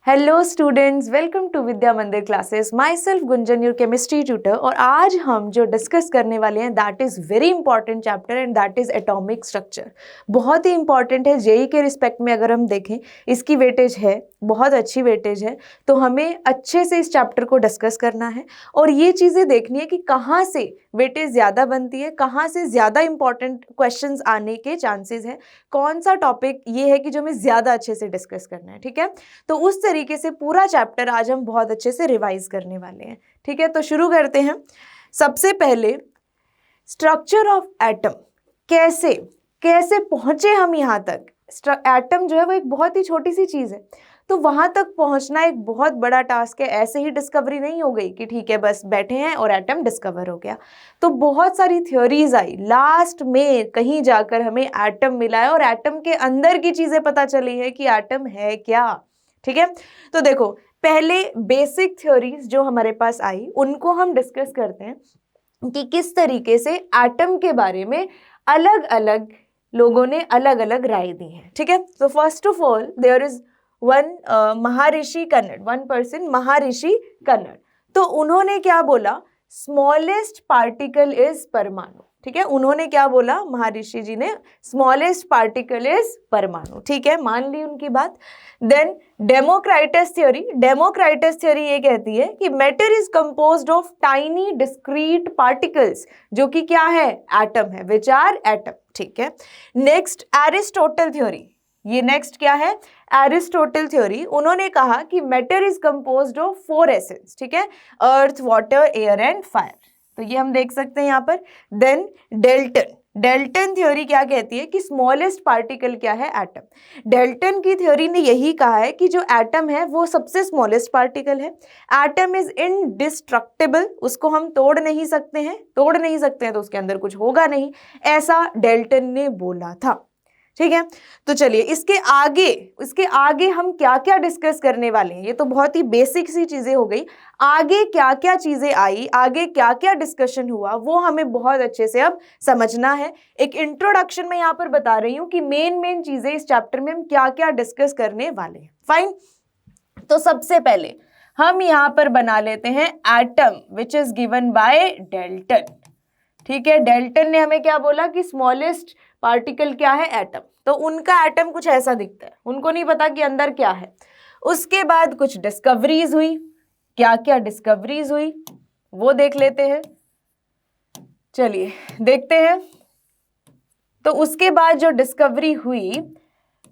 Hello students, welcome to विद्या मंदिर classes. My self Gunjan, your chemistry tutor. और आज हम जो डिस्कस करने वाले हैं that is very important chapter and that is atomic structure. बहुत ही इंपॉर्टेंट है। जेई के रिस्पेक्ट में अगर हम देखें, इसकी वेटेज है, बहुत अच्छी वेटेज है। तो हमें अच्छे से इस चैप्टर को डिस्कस करना है और ये चीज़ें देखनी है कि कहाँ से वेटेज ज़्यादा बनती है, कहाँ से ज़्यादा इंपॉर्टेंट क्वेश्चंस आने के चांसेस हैं, कौन सा टॉपिक ये है कि जो हमें ज़्यादा अच्छे से डिस्कस करना है। ठीक है, तो उस तरीके से पूरा चैप्टर आज हम बहुत अच्छे से रिवाइज करने वाले हैं। ठीक है, तो शुरू करते हैं। सबसे पहले स्ट्रक्चर ऑफ एटम, कैसे कैसे पहुंचे हम यहाँ तक। एटम जो है वो एक बहुत ही छोटी सी चीज़ है, तो वहां तक पहुंचना एक बहुत बड़ा टास्क है। ऐसे ही डिस्कवरी नहीं हो गई कि ठीक है बस बैठे हैं और एटम डिस्कवर हो गया। तो बहुत सारी थ्योरीज आई, लास्ट में कहीं जाकर हमें एटम मिला है और एटम के अंदर की चीजें पता चली है कि एटम है क्या। ठीक है, तो देखो पहले बेसिक थ्योरीज जो हमारे पास आई उनको हम डिस्कस करते हैं कि किस तरीके से एटम के बारे में अलग अलग लोगों ने अलग अलग राय दी है। ठीक है, तो first of all there is one Maharshi Kanad, one person महर्षि कन्नड़। तो उन्होंने क्या बोला, स्मॉलेस्ट पार्टिकल इज परमाणु। ठीक है, उन्होंने क्या बोला, महर्षि जी ने, स्मॉलेस्ट पार्टिकल इज परमाणु। ठीक है, मान ली उनकी बात। देन डेमोक्राइटस थ्योरी, डेमोक्राइटस थ्योरी ये कहती है कि matter is composed of tiny discrete particles, जो कि क्या है, एटम है, विच आर एटम। ठीक है, नेक्स्ट एरिस्टोटल थ्योरी, ये नेक्स्ट क्या है, एरिस्टोटल थ्योरी। उन्होंने कहा कि matter is composed of 4 essence. ठीक है, earth, water, air and fire. तो ये हम देख सकते हैं यहाँ पर। देन डेल्टन, डेल्टन थ्योरी क्या कहती है कि स्मॉलेस्ट पार्टिकल क्या है, एटम। डेल्टन की थ्योरी ने यही कहा है कि जो एटम है वो सबसे स्मॉलेस्ट पार्टिकल है। एटम इज इनडिस्ट्रक्टिबल, उसको हम तोड़ नहीं सकते हैं, तोड़ नहीं सकते हैं तो उसके अंदर कुछ होगा नहीं, ऐसा डेल्टन ने बोला था। ठीक है, तो चलिए इसके आगे हम क्या क्या डिस्कस करने वाले हैं। ये तो बहुत ही बेसिक सी चीजें हो गई। आगे क्या क्या चीजें आई, आगे क्या क्या डिस्कशन हुआ, वो हमें बहुत अच्छे से अब समझना है। एक इंट्रोडक्शन में यहाँ पर बता रही हूँ कि मेन चीजें इस चैप्टर में हम क्या क्या डिस्कस करने वाले हैं। फाइन, तो सबसे पहले हम यहाँ पर बना लेते हैं atom which is given by Dalton. ठीक है, डेल्टन ने हमें क्या बोला कि स्मॉलेस्ट पार्टिकल क्या है, एटम। तो उनका एटम कुछ ऐसा दिखता है, उनको नहीं पता कि अंदर क्या है। उसके बाद कुछ डिस्कवरीज हुई, क्या क्या डिस्कवरीज हुई वो देख लेते हैं। चलिए देखते हैं। तो उसके बाद जो डिस्कवरी हुई,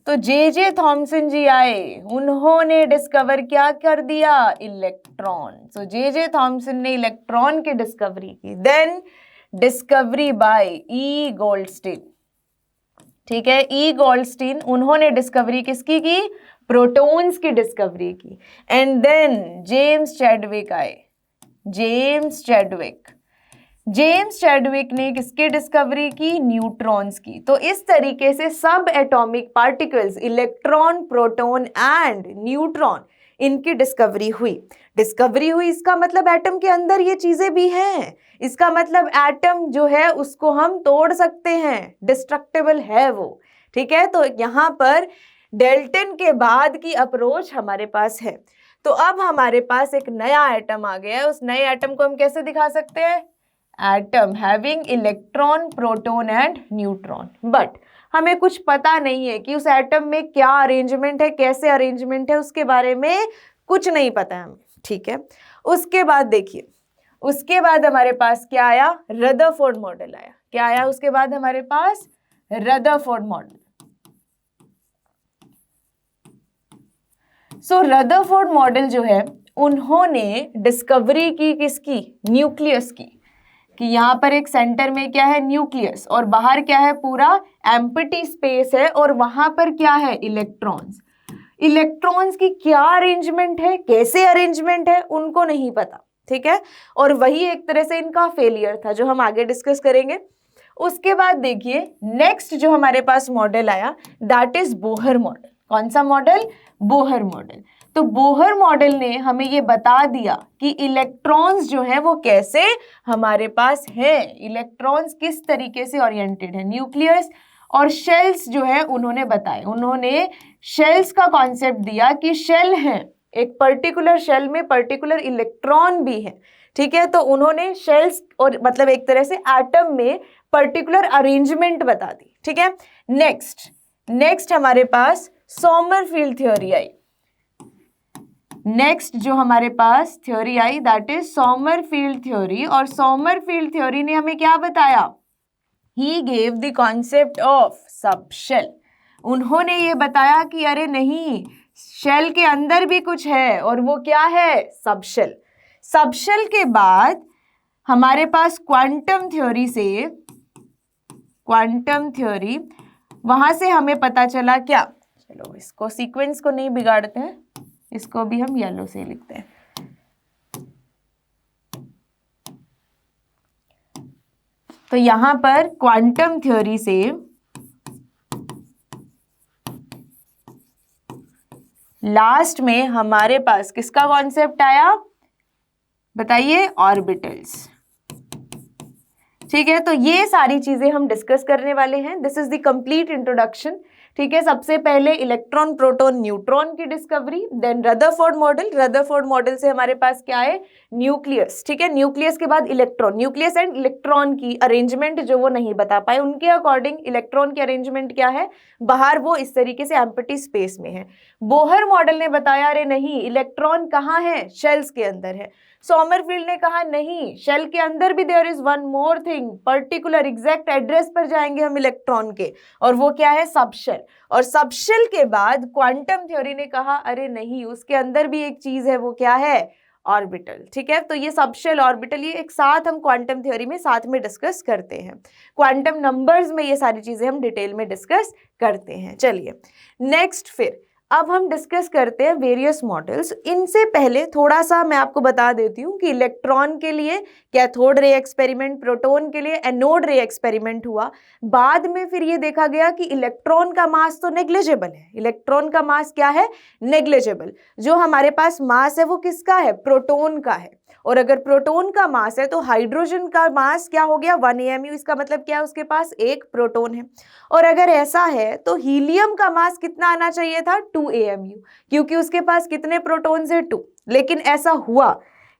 तो जे थॉमसन जी आए, उन्होंने डिस्कवर क्या कर दिया, इलेक्ट्रॉन। तो जे थॉमसन ने इलेक्ट्रॉन की डिस्कवरी की। Then discovery by E Goldstein. ठीक है, ई गोल्डस्टीन, उन्होंने डिस्कवरी किसकी की, प्रोटॉन्स की डिस्कवरी की। एंड देन जेम्स चैडविक आए, जेम्स चैडविक, जेम्स चैडविक ने किसकी डिस्कवरी की, न्यूट्रॉन्स की। तो इस तरीके से सब atomic particles, electron, proton and neutron, इनकी डिस्कवरी हुई। डिस्कवरी हुई इसका मतलब एटम के अंदर ये चीजें भी हैं, इसका मतलब एटम जो है उसको हम तोड़ सकते हैं, डिस्ट्रक्टिबल है वो। ठीक है, तो यहाँ पर डेल्टन के बाद की अप्रोच हमारे पास है। तो अब हमारे पास एक नया एटम आ गया है। उस नए एटम को हम कैसे दिखा सकते हैं, atom having electron, proton and neutron. But हमें कुछ पता नहीं है कि उस एटम में क्या अरेंजमेंट है, कैसे अरेंजमेंट है, उसके बारे में कुछ नहीं पता है हमें। ठीक है, उसके बाद देखिए, उसके बाद हमारे पास क्या आया, रदरफोर्ड मॉडल आया। क्या आया उसके बाद हमारे पास, रदरफोर्ड मॉडल। सो रदरफोर्ड मॉडल जो है, उन्होंने डिस्कवरी की किसकी, न्यूक्लियस की, कि यहाँ पर एक सेंटर में क्या है, न्यूक्लियस, और बाहर क्या है, पूरा एम्प्टी स्पेस है, और वहां पर क्या है, इलेक्ट्रॉन्स। इलेक्ट्रॉन्स की क्या अरेंजमेंट है, कैसे अरेंजमेंट है, उनको नहीं पता। ठीक है, और वही एक तरह से इनका फेलियर था जो हम आगे डिस्कस करेंगे। उसके बाद देखिए नेक्स्ट जो हमारे पास मॉडल आया दैट इज बोहर मॉडल। कौन सा मॉडल, बोहर मॉडल। तो बोहर मॉडल ने हमें ये बता दिया कि इलेक्ट्रॉन्स जो है वो कैसे हमारे पास है, इलेक्ट्रॉन्स किस तरीके से ओरिएंटेड है, न्यूक्लियस और शेल्स जो है उन्होंने बताए। उन्होंने शेल्स का कॉन्सेप्ट दिया कि शेल है, एक पर्टिकुलर शेल में पर्टिकुलर इलेक्ट्रॉन भी है, ठीक है। तो उन्होंने शेल्स और मतलब एक तरह से एटम में पर्टिकुलर अरेंजमेंट बता दी, ठीक है। नेक्स्ट हमारे पास सोमरफील्ड थ्योरी आई। नेक्स्ट जो हमारे पास थ्योरी आई दैट इज सोमरफील्ड थ्योरी। और सोमरफील्ड थ्योरी ने हमें क्या बताया? He gave the concept of subshell. उन्होंने ये बताया कि अरे नहीं, शेल के अंदर भी कुछ है और वो क्या है? सबशेल। सबशेल के बाद हमारे पास क्वांटम थ्योरी से, क्वांटम थ्योरी, वहां से हमें पता चला क्या? चलो इसको सीक्वेंस को नहीं बिगाड़ते हैं, इसको भी हम येलो से लिखते हैं। तो यहां पर क्वांटम थ्योरी से लास्ट में हमारे पास किसका कॉन्सेप्ट आया? बताइए, ऑर्बिटल्स, ठीक है। तो ये सारी चीजें हम डिस्कस करने वाले हैं। This is the complete introduction, ठीक है। सबसे पहले इलेक्ट्रॉन, प्रोटॉन, न्यूट्रॉन की discovery, then Rutherford model. Rutherford model से हमारे पास क्या है? न्यूक्लियस, ठीक है। न्यूक्लियस के बाद इलेक्ट्रॉन, न्यूक्लियस एंड इलेक्ट्रॉन की अरेंजमेंट जो वो नहीं बता पाए, उनके अकॉर्डिंग इलेक्ट्रॉन की अरेंजमेंट क्या है? बाहर वो इस तरीके से एम्प्टी स्पेस में है। बोहर मॉडल ने बताया अरे नहीं, इलेक्ट्रॉन कहाँ है? शेल्स के अंदर है। सोमरफील्ड ने कहा नहीं, शेल के अंदर भी there is one more thing, particular exact address पर जाएंगे हम इलेक्ट्रॉन के, और वो क्या है? सबशेल। और सबशेल के बाद क्वांटम थ्योरी ने कहा अरे नहीं, उसके अंदर भी एक चीज है, वो क्या है? ऑर्बिटल, ठीक है। तो ये सबशेल, ऑर्बिटल, ये एक साथ हम क्वांटम थ्योरी में साथ में डिस्कस करते हैं। क्वांटम नंबर्स में ये सारी चीजें हम डिटेल में डिस्कस करते हैं। चलिए नेक्स्ट, फिर अब हम डिस्कस करते हैं वेरियस मॉडल्स। इनसे पहले थोड़ा सा मैं आपको बता देती हूँ कि इलेक्ट्रॉन के लिए कैथोड रे एक्सपेरिमेंट, प्रोटॉन के लिए एनोड रे एक्सपेरिमेंट हुआ। बाद में फिर ये देखा गया कि इलेक्ट्रॉन का मास तो नेग्लिजिबल है। इलेक्ट्रॉन का मास क्या है? नेग्लिजिबल। जो हमारे पास मास है वो किसका है? प्रोटॉन का है। और अगर प्रोटॉन का मास है तो हाइड्रोजन का मास क्या हो गया? 1 AMU। इसका मतलब क्या है? उसके पास एक प्रोटॉन है। और अगर ऐसा है तो हीलियम का मास कितना आना चाहिए था? 2 AMU, क्योंकि उसके पास कितने प्रोटॉन्स है? 2। लेकिन ऐसा हुआ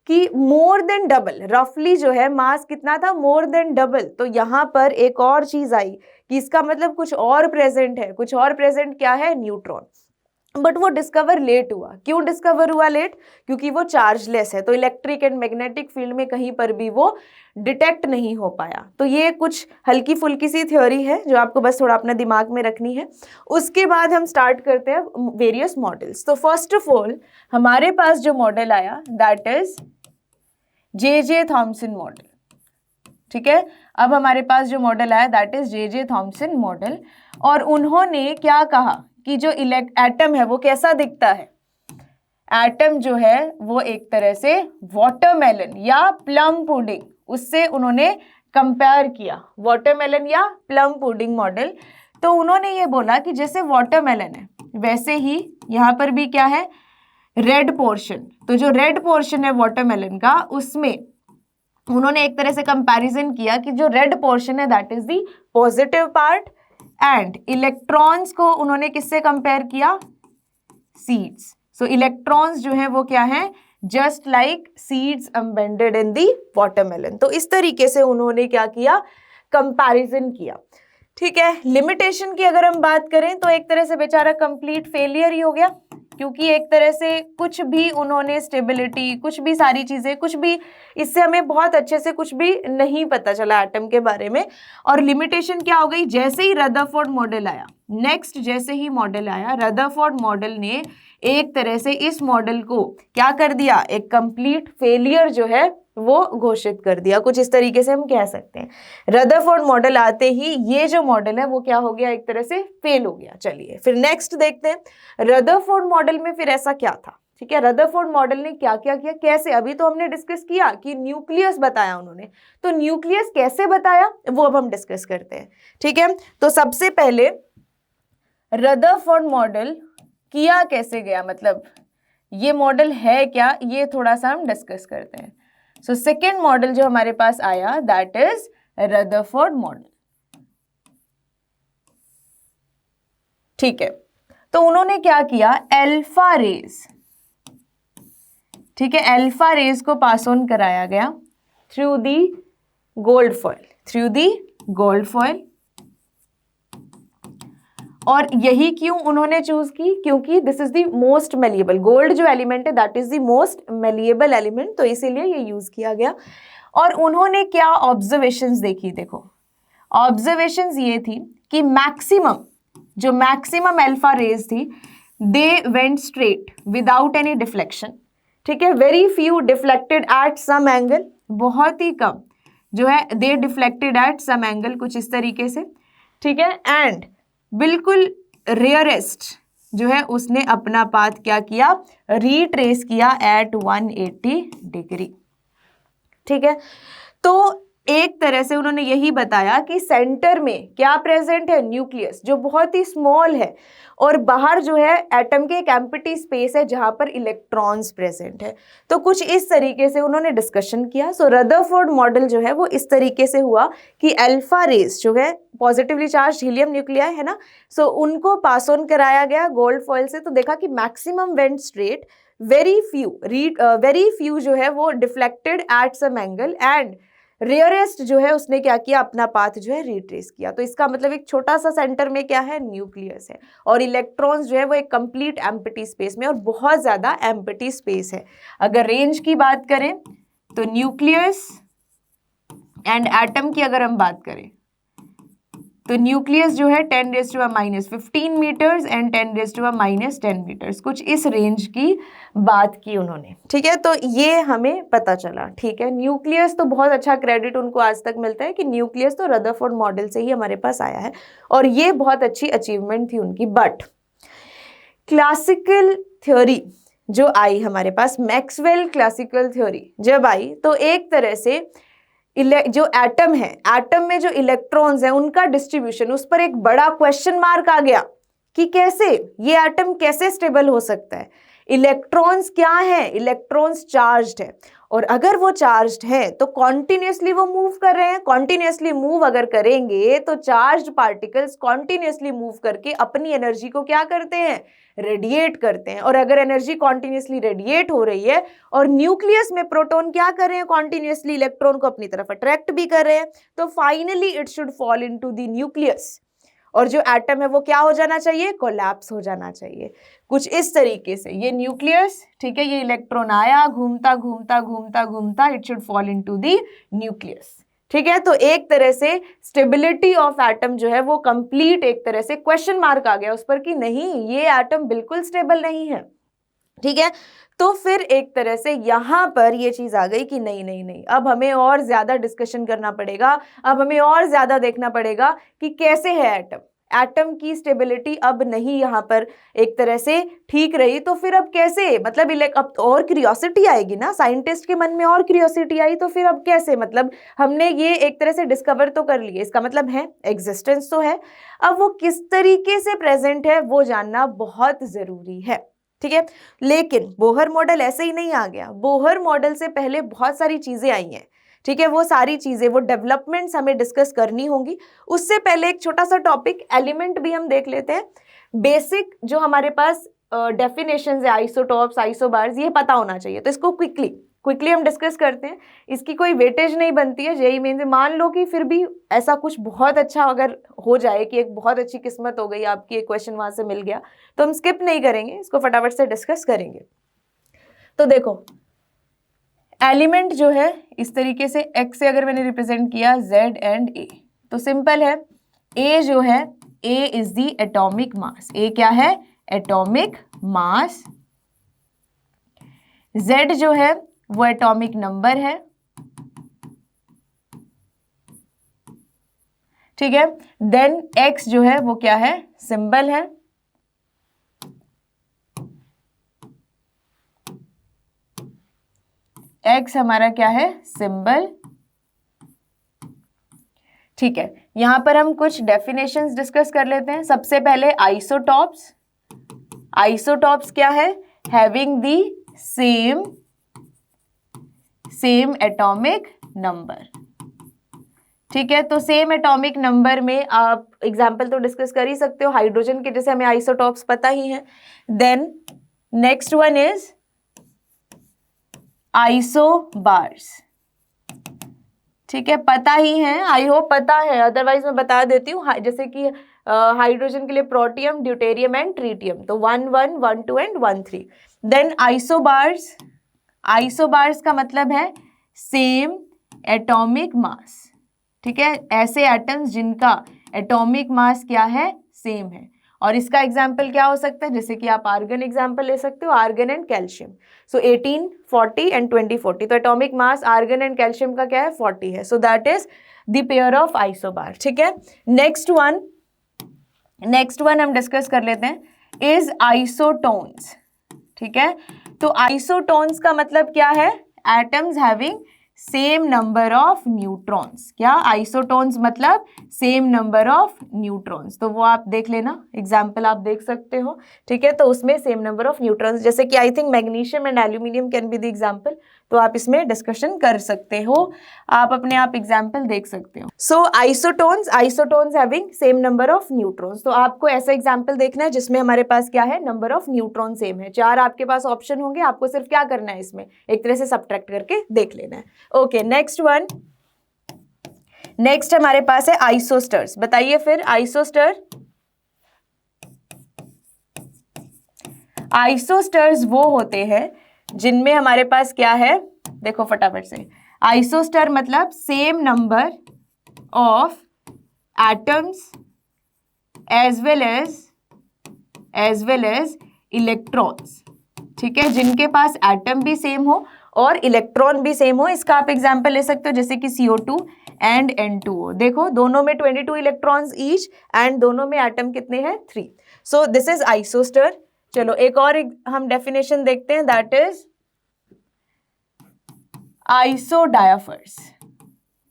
कि मोर देन डबल, रफली जो है मास कितना था? More than double. तो यहाँ पर एक और चीज आई कि इसका मतलब कुछ और प्रेजेंट है। कुछ और प्रेजेंट क्या है? न्यूट्रॉन। बट वो डिस्कवर लेट हुआ। क्यों डिस्कवर हुआ लेट? क्योंकि वो चार्जलेस है, तो इलेक्ट्रिक एंड मैग्नेटिक फील्ड में कहीं पर भी वो डिटेक्ट नहीं हो पाया। तो ये कुछ हल्की फुल्की सी थ्योरी है जो आपको बस थोड़ा अपने दिमाग में रखनी है। उसके बाद हम स्टार्ट करते हैं वेरियस मॉडल्स। तो फर्स्ट ऑफ ऑल हमारे पास जो मॉडल आया that is J Thomson model, ठीक है। अब हमारे पास जो मॉडल आया that is J Thomson model. और उन्होंने क्या कहा कि जो एटम है वो कैसा दिखता है? एटम जो है वो एक तरह से वाटरमेलन या प्लम पुडिंग, उससे उन्होंने कंपेयर किया, वाटरमेलन या प्लम पुडिंग मॉडल। तो उन्होंने ये बोला कि जैसे वाटरमेलन है वैसे ही यहाँ पर भी क्या है? Red portion. तो जो रेड पोर्शन है वाटरमेलन का, उसमें उन्होंने एक तरह से कंपैरिजन किया कि जो रेड पोर्शन है that is the positive part, and electrons को उन्होंने किससे कंपेयर किया? सीड्स। सो इलेक्ट्रॉन्स जो है वो क्या है? Just like seeds embedded in the watermelon. तो इस तरीके से उन्होंने क्या किया? कंपैरिजन किया, ठीक है। लिमिटेशन की अगर हम बात करें तो एक तरह से बेचारा कंप्लीट फेलियर ही हो गया, क्योंकि एक तरह से कुछ भी उन्होंने स्टेबिलिटी, कुछ भी सारी चीजें, कुछ भी इससे हमें बहुत अच्छे से कुछ भी नहीं पता चला एटम के बारे में। और लिमिटेशन क्या हो गई? जैसे ही रदरफोर्ड मॉडल आया, नेक्स्ट जैसे ही मॉडल आया, रदरफोर्ड मॉडल ने एक तरह से इस मॉडल को क्या कर दिया? एक कंप्लीट फेलियर जो है वो घोषित कर दिया। कुछ इस तरीके से हम कह सकते हैं। रदरफोर्ड मॉडल आते ही ये जो मॉडल है वो क्या हो गया? एक तरह से फेल हो गया। चलिए फिर नेक्स्ट देखते हैं रदरफोर्ड मॉडल में फिर ऐसा क्या था, ठीक है। रदरफोर्ड मॉडल ने क्या क्या किया, कैसे? अभी तो हमने डिस्कस किया कि न्यूक्लियस बताया उन्होंने, तो न्यूक्लियस कैसे बताया वो अब हम डिस्कस करते हैं, ठीक है। तो सबसे पहले रदरफोर्ड मॉडल किया कैसे गया, मतलब ये मॉडल है क्या, ये थोड़ा सा हम डिस्कस करते हैं। सो सेकेंड मॉडल जो हमारे पास आया दैट इज रदरफोर्ड मॉडल, ठीक है। तो उन्होंने क्या किया? अल्फा रेज, ठीक है, अल्फा रेज को पास ऑन कराया गया थ्रू दी गोल्ड फॉयल, और यही क्यों उन्होंने चूज की, क्योंकि this is the most malleable, gold जो एलिमेंट है that is the most malleable element, तो इसीलिए ये यूज किया गया। और उन्होंने क्या ऑब्जर्वेशंस देखी, देखो ऑब्जर्वेशंस ये थी कि मैक्सिमम अल्फा रेज थी, they went straight without any deflection, ठीक है, very few deflected at some angle, बहुत ही कम जो है they deflected at some angle, कुछ इस तरीके से, ठीक है, एंड बिल्कुल रेयरेस्ट जो है उसने अपना पाथ क्या किया, रीट्रेस किया एट 180 डिग्री, ठीक है। तो एक तरह से उन्होंने यही बताया कि सेंटर में क्या प्रेजेंट है, न्यूक्लियस, जो बहुत ही स्मॉल है, और बाहर जो है एटम के एक एम्प्टी स्पेस है जहां पर इलेक्ट्रॉन्स प्रेजेंट है। तो कुछ इस तरीके से उन्होंने डिस्कशन किया। सो रदरफोर्ड मॉडल जो है वो इस तरीके से हुआ कि अल्फा रेज जो है पॉजिटिवली चार्ज हीलियम न्यूक्लियाई है ना, सो उनको पास ऑन कराया गया गोल्ड फॉयल से, तो देखा कि maximum went straight, very few जो है वो deflected at some angle, and rarest जो है उसने क्या किया, अपना पाथ जो है रिट्रेस किया। तो इसका मतलब एक छोटा सा सेंटर में क्या है, न्यूक्लियस है, और इलेक्ट्रॉन्स जो है वो एक कंप्लीट एम्प्टी स्पेस में, और बहुत ज्यादा एम्प्टी स्पेस है। अगर रेंज की बात करें तो न्यूक्लियस एंड एटम की अगर हम बात करें तो न्यूक्लियस जो है 10⁻⁻15 मीटर्स एंड 10⁻⁻10 मीटर्स, कुछ इस रेंज की बात की उन्होंने, ठीक है। तो ये हमें पता चला, ठीक है। न्यूक्लियस तो बहुत अच्छा क्रेडिट उनको आज तक मिलता है कि न्यूक्लियस तो रदरफोर्ड मॉडल से ही हमारे पास आया है, और ये बहुत अच्छी अचीवमेंट थी उनकी। बट क्लासिकल थ्योरी जो आई हमारे पास, मैक्सवेल क्लासिकल थ्योरी जब आई, तो एक तरह से जो एटम है, एटम में जो इलेक्ट्रॉन्स हैं उनका डिस्ट्रीब्यूशन, उस पर एक बड़ा क्वेश्चन मार्क आ गया कि कैसे ये एटम कैसे स्टेबल हो सकता है। इलेक्ट्रॉन्स क्या है, इलेक्ट्रॉन्स चार्ज्ड है, और अगर वो चार्ज्ड है तो कॉन्टिन्यूसली वो मूव कर रहे हैं, कॉन्टिन्यूसली मूव अगर करेंगे तो चार्ज्ड पार्टिकल्स कॉन्टिन्यूसली मूव करके अपनी एनर्जी को क्या करते हैं, रेडिएट करते हैं। और अगर एनर्जी कॉन्टिन्यूसली रेडिएट हो रही है और न्यूक्लियस में प्रोटॉन क्या कर रहे हैं, कॉन्टिन्यूसली इलेक्ट्रॉन को अपनी तरफ अट्रैक्ट भी कर रहे हैं, तो finally it should fall into the nucleus, और जो एटम है वो क्या हो जाना चाहिए, कोलैप्स हो जाना चाहिए, कुछ इस तरीके से। ये न्यूक्लियस, ठीक है, ये इलेक्ट्रॉन आया, घूमता घूमता घूमता घूमता it should fall into the nucleus, ठीक है। तो एक तरह से स्टेबिलिटी ऑफ एटम जो है वो कंप्लीट एक तरह से क्वेश्चन मार्क आ गया उस पर कि नहीं, ये एटम बिल्कुल स्टेबल नहीं है, ठीक है। तो फिर एक तरह से यहां पर ये चीज आ गई कि नहीं नहीं नहीं, अब हमें और ज्यादा डिस्कशन करना पड़ेगा, अब हमें और ज्यादा देखना पड़ेगा कि कैसे है एटम, एटम की स्टेबिलिटी अब नहीं यहाँ पर एक तरह से ठीक रही, तो फिर अब कैसे, मतलब अब और क्यूरियोसिटी आएगी ना, साइंटिस्ट के मन में और क्यूरियोसिटी आई, तो फिर अब कैसे, मतलब हमने ये एक तरह से डिस्कवर तो कर लिए, इसका मतलब है एग्जिस्टेंस तो है, अब वो किस तरीके से प्रेजेंट है वो जानना बहुत जरूरी है, ठीक है। लेकिन बोहर मॉडल ऐसे ही नहीं आ गया, बोहर मॉडल से पहले बहुत सारी चीजें आई हैं, ठीक है। वो सारी चीजें, वो डेवलपमेंट्स हमें डिस्कस करनी होंगी। उससे पहले एक छोटा सा टॉपिक एलिमेंट भी हम देख लेते हैं। बेसिक जो हमारे पास डेफिनेशंस है, आइसोटॉप्स, आइसोबार्स, ये पता होना चाहिए, तो इसको क्विकली हम डिस्कस करते हैं। इसकी कोई वेटेज नहीं बनती है जेईई मेंस में। मान लो कि फिर भी ऐसा कुछ बहुत अच्छा अगर हो जाए कि एक बहुत अच्छी किस्मत हो गई आपकी, एक क्वेश्चन वहां से मिल गया, तो हम स्किप नहीं करेंगे, इसको फटाफट से डिस्कस करेंगे। तो देखो एलिमेंट जो है इस तरीके से x से अगर मैंने रिप्रेजेंट किया z एंड a, तो सिंपल है, a जो है a is the atomic mass, a क्या है, एटॉमिक मास, z जो है वो एटॉमिक नंबर है, ठीक है। देन x जो है वो क्या है, सिंबल है, x हमारा क्या है, सिंबल, ठीक है। यहां पर हम कुछ डेफिनेशंस डिस्कस कर लेते हैं। सबसे पहले आइसोटॉप्स, आइसोटॉप्स क्या है, having the same atomic number, ठीक है। तो सेम एटॉमिक नंबर में आप एग्जाम्पल तो डिस्कस कर ही सकते हो, हाइड्रोजन के जैसे हमें आइसोटॉप्स पता ही है। Then next one is isobars. ठीक है, पता ही है, आई होप पता है, अदरवाइज मैं बता देती हूँ। जैसे कि हाइड्रोजन के लिए प्रोटियम, ड्यूटेरियम एंड ट्रीटियम, तो 1 1 1 2 एंड 1 3। देन आइसोबार्स, आइसोबार्स का मतलब है सेम एटॉमिक मास। ठीक है, ऐसे एटम्स जिनका एटॉमिक मास क्या है, सेम है। और इसका एग्जाम्पल क्या हो सकता है, जैसे कि आप आर्गन एग्जाम्पल ले सकते हो, argon and calcium. So 18 40 and 20 40, तो atomic mass argon and calcium का क्या है, 40 है। So that is the pair of isobar. ठीक है, नेक्स्ट वन हम डिस्कस कर लेते हैं, इज आइसोटोन्स। ठीक है, तो आइसोटोन्स का मतलब क्या है, atoms having same number of neutrons. क्या, आइसोटोन्स मतलब सेम नंबर ऑफ न्यूट्रॉन्स। तो वो आप देख लेना, एग्जाम्पल आप देख सकते हो। ठीक है, तो उसमें सेम नंबर ऑफ न्यूट्रॉन्स, जैसे कि I think magnesium and aluminium can be the example, तो आप इसमें डिस्कशन कर सकते हो, आप अपने आप एग्जाम्पल देख सकते हो। So isotones having same number of neutrons, तो आपको ऐसा एग्जाम्पल देखना है जिसमें हमारे पास क्या है, नंबर ऑफ न्यूट्रॉन सेम है। 4 आपके पास ऑप्शन होंगे, आपको सिर्फ क्या करना है, इसमें एक तरह से सब्ट्रैक्ट करके देख लेना है। ओके, नेक्स्ट हमारे पास है आइसोस्टर्स। बताइए फिर, आइसोस्टर्स वो होते हैं जिनमें हमारे पास क्या है, देखो फटाफट से, आइसोस्टर मतलब same number of atoms as well as electrons. ठीक है, जिनके पास एटम भी सेम हो और इलेक्ट्रॉन भी सेम हो। इसका आप एग्जांपल ले सकते हो, जैसे कि CO2 एंड N2O। देखो दोनों में 22 इलेक्ट्रॉन्स ईच एंड दोनों में एटम कितने हैं, 3। सो दिस इज आइसोस्टर। चलो एक और हम डेफिनेशन देखते हैं, दैट इज आइसोडायाफर्स।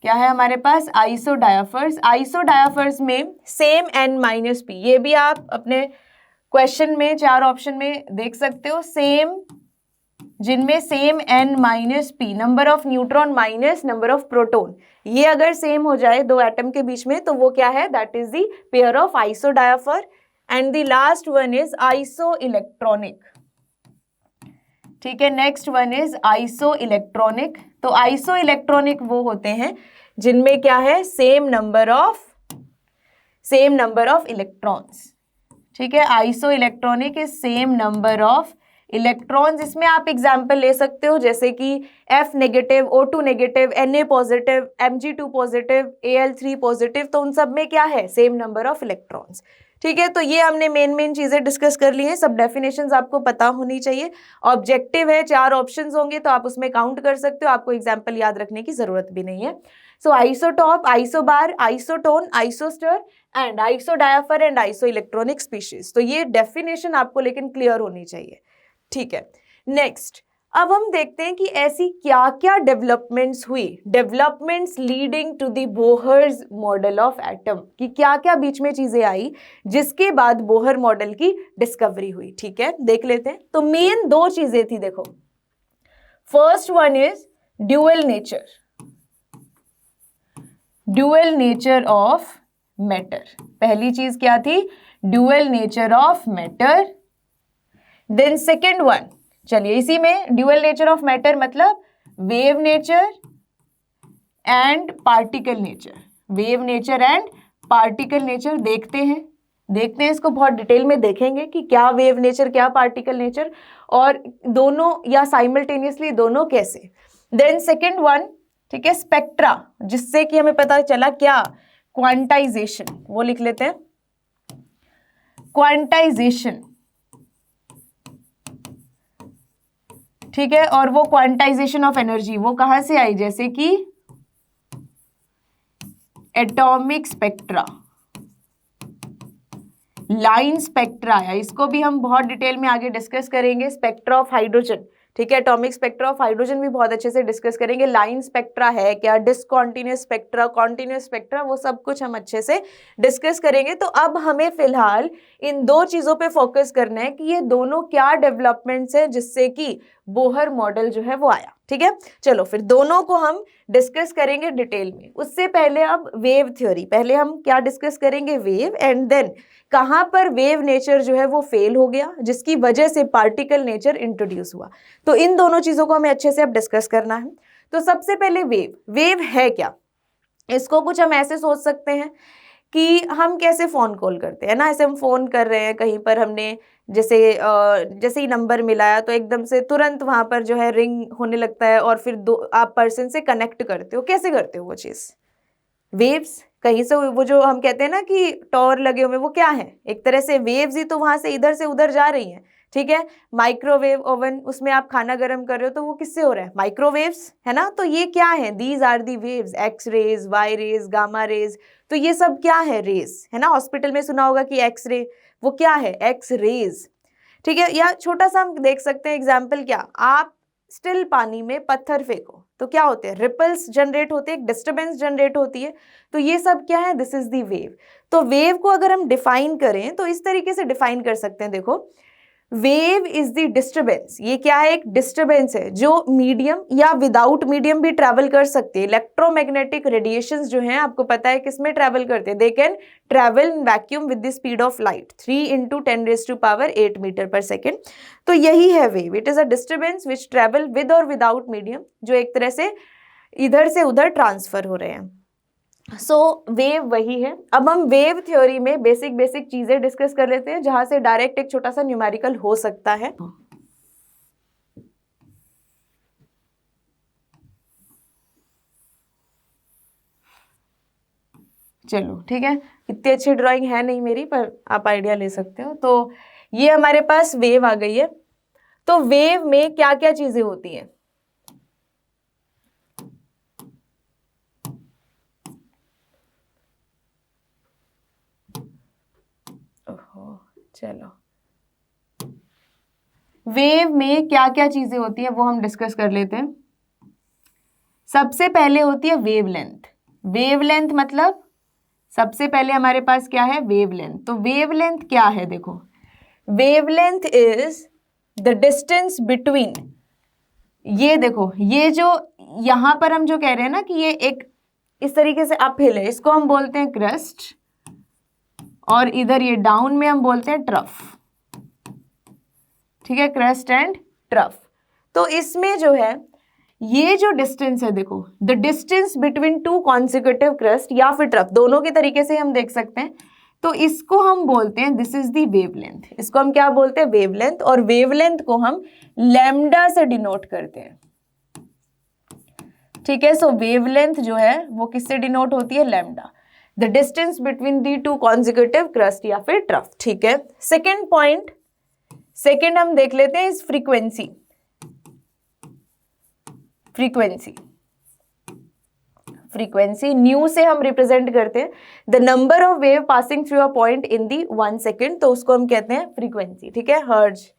क्या है हमारे पास, आइसोडायाफर्स। आइसोडायाफर्स में सेम N-P, ये भी आप अपने क्वेश्चन में 4 ऑप्शन में देख सकते हो, सेम, जिनमें same N-P, number of neutron minus number of proton, ये अगर सेम हो जाए दो एटम के बीच में, तो वो क्या है, that is the pair of isodiaphers. And the last one is iso electronic. ठीक है, next one is iso electronic. तो आइसो इलेक्ट्रॉनिक वो होते हैं जिनमें क्या है, सेम नंबर ऑफ इलेक्ट्रॉन्स। ठीक है, iso electronic is same number of electrons. इसमें आप एग्जाम्पल ले सकते हो, जैसे कि F negative, O2 negative, Na positive, Mg2 positive, Al3 positive, तो उन सब में क्या है, सेम नंबर ऑफ इलेक्ट्रॉन्स। ठीक है, तो ये हमने मेन चीजें डिस्कस कर ली हैं, सब डेफिनेशंस आपको पता होनी चाहिए। ऑब्जेक्टिव है, 4 ऑप्शंस होंगे तो आप उसमें काउंट कर सकते हो, आपको एग्जाम्पल याद रखने की जरूरत भी नहीं है। So isotope, isobar, isotone, isoster and isodiapher and iso electronic species. तो ये डेफिनेशन आपको लेकिन क्लियर होनी चाहिए। ठीक है, नेक्स्ट अब हम देखते हैं कि ऐसी क्या क्या डेवलपमेंट्स हुई, developments leading to the Bohr's model of atom, कि क्या क्या बीच में चीजें आई जिसके बाद बोहर मॉडल की डिस्कवरी हुई। ठीक है, देख लेते हैं। तो मेन 2 चीजें थी, देखो, first one is dual nature of matter. पहली चीज क्या थी, dual nature of matter. Then second one, चलिए इसी में ड्यूअल नेचर ऑफ मैटर मतलब wave nature and particle nature. Wave nature and particle nature देखते हैं इसको बहुत डिटेल में देखेंगे कि क्या वेव नेचर, क्या पार्टिकल नेचर, और दोनों या साइमल्टेनियसली दोनों कैसे। देन सेकेंड वन, ठीक है, स्पेक्ट्रा, जिससे कि हमें पता चला क्या, क्वांटाइजेशन, वो लिख लेते हैं, क्वांटाइजेशन। ठीक है, और वो क्वांटाइजेशन ऑफ एनर्जी वो कहां से आई, जैसे कि एटॉमिक स्पेक्ट्रा, लाइन स्पेक्ट्रा है, इसको भी हम बहुत डिटेल में आगे डिस्कस करेंगे। स्पेक्ट्रा ऑफ हाइड्रोजन, ठीक है, एटॉमिक स्पेक्ट्रा ऑफ हाइड्रोजन भी बहुत अच्छे से डिस्कस करेंगे। लाइन स्पेक्ट्रा है क्या, डिसकॉन्टिन्यूअस स्पेक्ट्रा, कॉन्टिन्यूअस स्पेक्ट्रा, वो सब कुछ हम अच्छे से डिस्कस करेंगे। तो अब हमें फिलहाल इन 2 चीजों पे फोकस करना है कि ये दोनों क्या डेवलपमेंट्स है जिससे कि बोहर मॉडल जो है वो आया। ठीक है, चलो फिर दोनों को हम डिस्कस करेंगे डिटेल में। उससे पहले अब वेव थ्योरी, पहले हम क्या डिस्कस करेंगे, वेव, एंड देन कहाँ पर वेव नेचर जो है वो फेल हो गया, जिसकी वजह से पार्टिकल नेचर इंट्रोड्यूस हुआ। तो इन दोनों चीजों को हमें अच्छे से अब डिस्कस करना है। तो सबसे पहले वेव, वेव है क्या? इसको कुछ हम ऐसे सोच सकते हैं कि हम कैसे फोन कॉल करते हैं ना, ऐसे हम फोन कर रहे हैं कहीं पर, हमने जैसे ही नंबर मिलाया तो एकदम से तुरंत वहां पर जो है रिंग होने लगता है और फिर आप पर्सन से कनेक्ट करते हो। कैसे करते हो वो चीज? वेव्स, कहीं से वो जो हम कहते हैं ना कि टॉवर लगे हुए, वो क्या है? एक तरह से वेव्स ही तो वहां से इधर उधर जा रही हैं। ठीक है, माइक्रोवेव ओवन, उसमें आप खाना गर्म कर रहे हो तो वो किससे हो रहा है? माइक्रोवेव्स, है ना। तो ये क्या है? These are the waves, X rays, Y rays, gamma rays. तो ये सब क्या है? रेज, है ना। हॉस्पिटल में सुना होगा कि एक्स रे, वो क्या है? X rays. ठीक है, या छोटा सा हम देख सकते हैं एग्जाम्पल, क्या, आप स्टिल पानी में पत्थर फेंको तो क्या होते हैं? रिपल्स जनरेट होते हैं, एक डिस्टर्बेंस जनरेट होती है। तो ये सब क्या है? This is the wave. तो वेव को अगर हम डिफाइन करें तो इस तरीके से डिफाइन कर सकते हैं, देखो, वेव इज द डिस्टर्बेंस। ये क्या है? एक डिस्टर्बेंस है जो मीडियम या विदाउट मीडियम भी ट्रैवल कर सकते हैं। इलेक्ट्रोमैग्नेटिक रेडिएशंस जो हैं, आपको पता है किसमें ट्रैवल करते हैं? They can travel in vacuum with the speed of light 3 × 10⁸ metre per second. तो यही है wave. It is a disturbance which travel with और विदाउट मीडियम, जो एक तरह से इधर से उधर ट्रांसफर हो रहे हैं। सो वेव वही है। अब हम वेव थ्योरी में बेसिक चीजें डिस्कस कर लेते हैं, जहां से डायरेक्ट एक छोटा सा न्यूमेरिकल हो सकता है। चलो ठीक है, इतनी अच्छी ड्राइंग है नहीं मेरी, पर आप आइडिया ले सकते हो। तो ये हमारे पास वेव आ गई है। तो वेव में क्या क्या चीजें होती हैं? चलो, वेव में क्या क्या चीजें होती है वो हम डिस्कस कर लेते हैं। सबसे पहले होती है वेवलेंथ। वेवलेंथ मतलब सबसे पहले हमारे पास क्या है? वेवलेंथ। तो वेवलेंथ क्या है? देखो, wavelength is the distance between, ये देखो, ये जो यहां पर हम जो कह रहे हैं ना कि ये एक इस तरीके से अपहिल है, इसको हम बोलते हैं क्रस्ट, और इधर ये डाउन में हम बोलते हैं ट्रफ। ठीक है, क्रस्ट एंड ट्रफ। तो इसमें जो है ये जो डिस्टेंस है, देखो, the distance between two consecutive crust या फिर ट्रफ, दोनों के तरीके से हम देख सकते हैं। तो इसको हम बोलते हैं, दिस इज दी वेवलेंथ। इसको हम क्या बोलते हैं? वेवलेंथ। और वेवलेंथ को हम लैम्डा से डिनोट करते हैं। ठीक है, सो वेवलेंथ जो है वो किससे डिनोट होती है? Lambda, the distance between the to consecutive crust या फिर ट्रफ। ठीक है, सेकेंड पॉइंट, सेकेंड हम देख लेते हैं इस फ्रीक्वेंसी। फ्रीक्वेंसी न्यू से हम रिप्रेजेंट करते हैं the number of wave passing through a point in the 1 second, तो उसको हम कहते हैं फ्रीक्वेंसी। ठीक है, हर्ट्ज,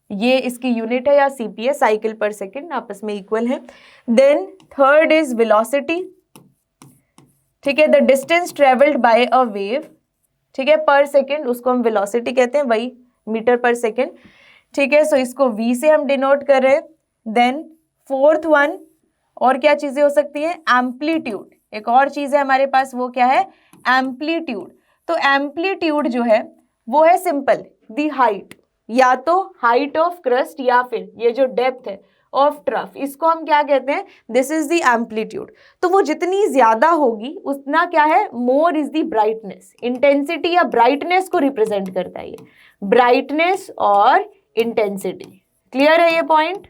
ये इसकी यूनिट है, या सीपीए, साइकिल पर सेकेंड, आपस में इक्वल है। Then third is velocity. ठीक है, the distance travelled by a wave, ठीक है, पर सेकेंड, उसको हम वेलोसिटी कहते हैं, वही मीटर पर सेकेंड। ठीक है, सो इसको v से हम डिनोट कर रहे हैं। देन फोर्थ वन, और क्या चीजें हो सकती है? एम्पलीट्यूड, एक और चीज है हमारे पास, वो क्या है? एम्पलीट्यूड। तो एम्पलीट्यूड जो है वो है सिंपल दी हाइट, या तो हाइट ऑफ क्रस्ट या फिर ये जो डेप्थ है ऑफ ट्रफ, इसको हम क्या कहते हैं? This is the amplitude. तो वो जितनी ज्यादा होगी उतना क्या है? More is the brightness. Intensity या ब्राइटनेस को रिप्रेजेंट करता है ये, ब्राइटनेस और इंटेंसिटी। क्लियर है ये पॉइंट?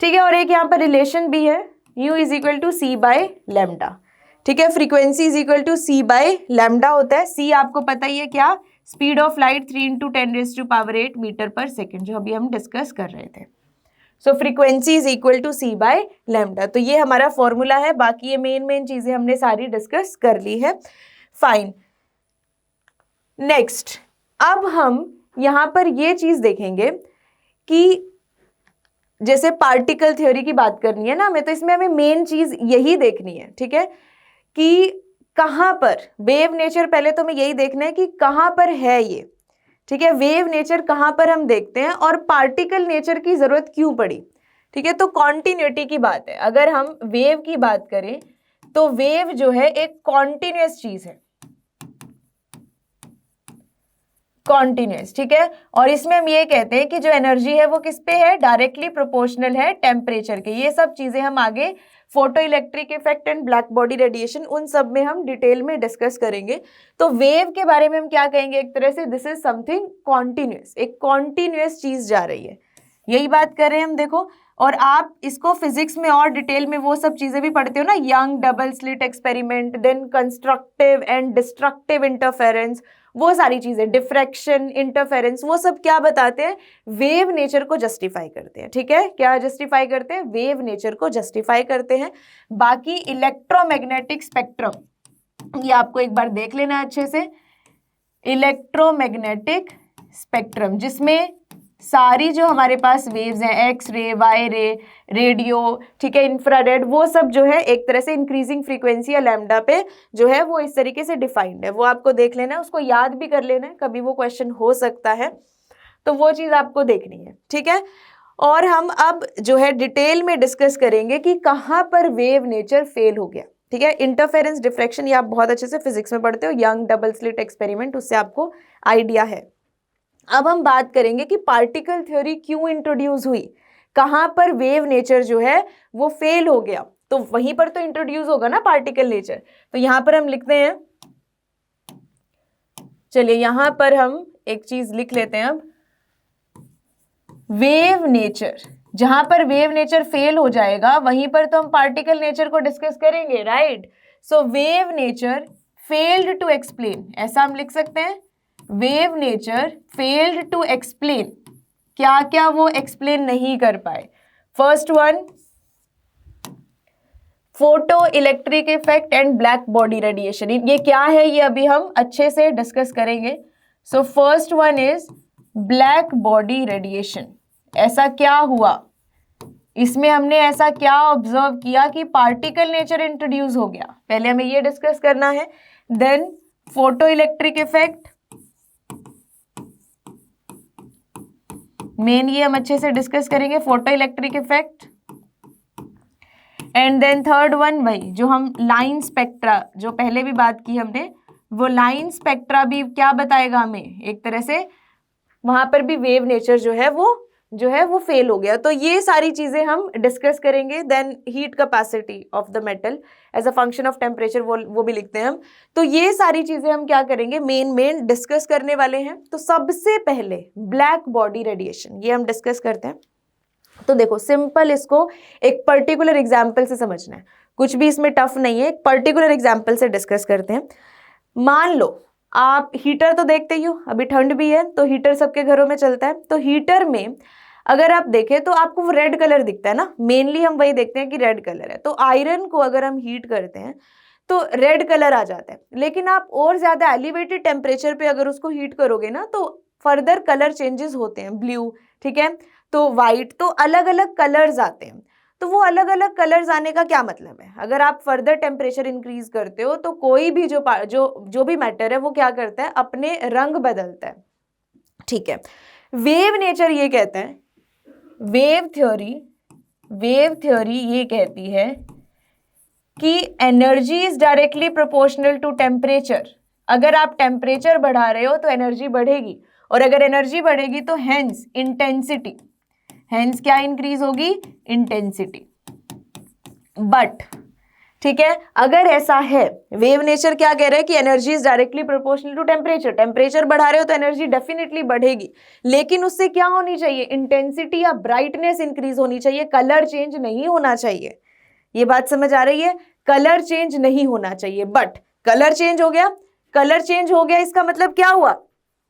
ठीक है, और एक यहाँ पर रिलेशन भी है, u is equal to c by lambda. ठीक है, frequency is equal to c by lambda होता है। सी आपको पता ही है क्या? Speed of light 3 × 10⁸ metre per second, जो अभी हम डिस्कस कर रहे थे। So frequency is equal to c by lambda. तो ये हमारा फॉर्मूला है। बाकी ये मेन चीजें हमने सारी डिस्कस कर ली है। फाइन, नेक्स्ट, अब हम यहां पर ये चीज देखेंगे कि जैसे पार्टिकल थ्योरी की बात करनी है ना हमें, तो इसमें हमें मेन चीज यही देखनी है। ठीक है, कि कहां पर वेव नेचर, पहले तो हमें यही देखना है कि कहां पर है ये। ठीक ठीक है, वेव नेचर कहाँ पर हम देखते हैं और पार्टिकल नेचर की जरूरत क्यों पड़ी। ठीक है, तो कॉन्टिन्यूटी की बात है। अगर हम वेव की बात करें तो वेव जो है एक कॉन्टिन्यूअस चीज है, कॉन्टिन्यूअस। ठीक है, और इसमें हम ये कहते हैं कि जो एनर्जी है वो किस पे है, डायरेक्टली प्रोपोर्शनल है टेम्परेचर के। ये सब चीजें हम आगे photo electric effect and black body radiation उन सब में हम डिटेल में डिस्कस करेंगे। तो वेव के बारे में हम क्या कहेंगे, एक तरह से दिस इज समथिंग कॉन्टिन्यूअस, एक कॉन्टिन्यूअस चीज जा रही है, यही बात कर रहे हैं हम। देखो, और आप इसको फिजिक्स में और डिटेल में वो सब चीजें भी पढ़ते हो ना, Young double slit experiment, then constructive and destructive interference, वो सारी चीजें, डिफ्रैक्शन, इंटरफेरेंस, वो सब क्या बताते हैं, वेव नेचर को जस्टिफाई करते हैं। ठीक है, क्या जस्टिफाई करते हैं, वेव नेचर को जस्टिफाई करते हैं। बाकी इलेक्ट्रोमैग्नेटिक स्पेक्ट्रम, ये आपको एक बार देख लेना अच्छे से, इलेक्ट्रोमैग्नेटिक स्पेक्ट्रम जिसमें सारी जो हमारे पास वेव्स हैं, एक्स रे, वाई रे, रेडियो, ठीक है, इंफ्रारेड, वो सब जो है एक तरह से इंक्रीजिंग फ्रीक्वेंसी या लैम्डा पे जो है वो इस तरीके से डिफाइंड है। वो आपको देख लेना है, उसको याद भी कर लेना है, कभी वो क्वेश्चन हो सकता है, तो वो चीज आपको देखनी है। ठीक है, और हम अब जो है डिटेल में डिस्कस करेंगे कि कहाँ पर वेव नेचर फेल हो गया। ठीक है, इंटरफेरेंस, डिफ्रैक्शन, ये आप बहुत अच्छे से फिजिक्स में पढ़ते हो, यंग डबल स्लिट एक्सपेरिमेंट, उससे आपको आइडिया है। अब हम बात करेंगे कि पार्टिकल थ्योरी क्यों इंट्रोड्यूस हुई, कहां पर वेव नेचर जो है वो फेल हो गया, तो वहीं पर तो इंट्रोड्यूस होगा ना पार्टिकल नेचर। तो यहां पर हम लिखते हैं, चलिए यहां पर हम एक चीज लिख लेते हैं अब, वेव नेचर, जहां पर वेव नेचर फेल हो जाएगा वहीं पर तो हम पार्टिकल नेचर को डिस्कस करेंगे, right. So wave nature failed to explain, ऐसा हम लिख सकते हैं, wave nature failed to explain, क्या क्या वो एक्सप्लेन नहीं कर पाए। First one, photoelectric effect and black body radiation, ये क्या है ये अभी हम अच्छे से डिस्कस करेंगे। So first one is black body radiation. ऐसा क्या हुआ, इसमें हमने ऐसा क्या ऑब्जर्व किया कि पार्टिकल नेचर इंट्रोड्यूस हो गया, पहले हमें ये डिस्कस करना है। Then photoelectric effect, main ये हम अच्छे से डिस्कस करेंगे, photoelectric effect. And then third one, वही जो हम लाइन स्पेक्ट्रा, जो पहले भी बात की हमने, वो लाइन स्पेक्ट्रा भी क्या बताएगा हमें, एक तरह से वहां पर भी वेव नेचर जो है वो फेल हो गया। तो ये सारी चीजें हम डिस्कस करेंगे। Then heat capacity of the metal as a function of temperature, वो भी लिखते हैं हम। तो ये सारी चीजें हम क्या करेंगे, मेन डिस्कस करने वाले हैं। तो सबसे पहले ब्लैक बॉडी रेडिएशन, ये हम डिस्कस करते हैं। तो देखो सिंपल, इसको एक पर्टिकुलर एग्जाम्पल से समझना है, कुछ भी इसमें टफ नहीं है, एक पर्टिकुलर एग्जाम्पल से डिस्कस करते हैं। मान लो आप हीटर तो देखते ही हो, अभी ठंड भी है तो हीटर सबके घरों में चलता है। तो हीटर में अगर आप देखें तो आपको वो रेड कलर दिखता है ना, मेनली हम वही देखते हैं कि रेड कलर है। तो आयरन को अगर हम हीट करते हैं तो रेड कलर आ जाता है, लेकिन आप और ज्यादा एलिवेटेड टेम्परेचर पे अगर उसको हीट करोगे ना तो फर्दर कलर चेंजेस होते हैं, ब्लू, ठीक है, तो वाइट, तो अलग अलग कलर्स आते हैं। तो वो अलग अलग कलर्स आने का क्या मतलब है, अगर आप फर्दर टेम्परेचर इंक्रीज करते हो तो कोई भी जो भी मैटर है वो क्या करता है, अपने रंग बदलता है। ठीक है, वेव नेचर ये कहता है, वेव थ्योरी ये कहती है कि energy is directly proportional to temperature. अगर आप टेम्परेचर बढ़ा रहे हो तो एनर्जी बढ़ेगी, और अगर एनर्जी बढ़ेगी तो हेंस इंटेंसिटी, हेंस क्या इंक्रीज होगी, इंटेंसिटी। बट ठीक है, अगर ऐसा है, वेव नेचर क्या कह रहा है कि energy is directly proportional to temperature, temperature बढ़ा रहे हो तो एनर्जी डेफिनेटली बढ़ेगी, लेकिन उससे क्या होनी चाहिए, इंटेंसिटी या ब्राइटनेस इंक्रीज होनी चाहिए, कलर चेंज नहीं होना चाहिए। ये बात समझ आ रही है, कलर चेंज नहीं होना चाहिए। बट कलर चेंज हो गया, कलर चेंज हो गया, इसका मतलब क्या हुआ,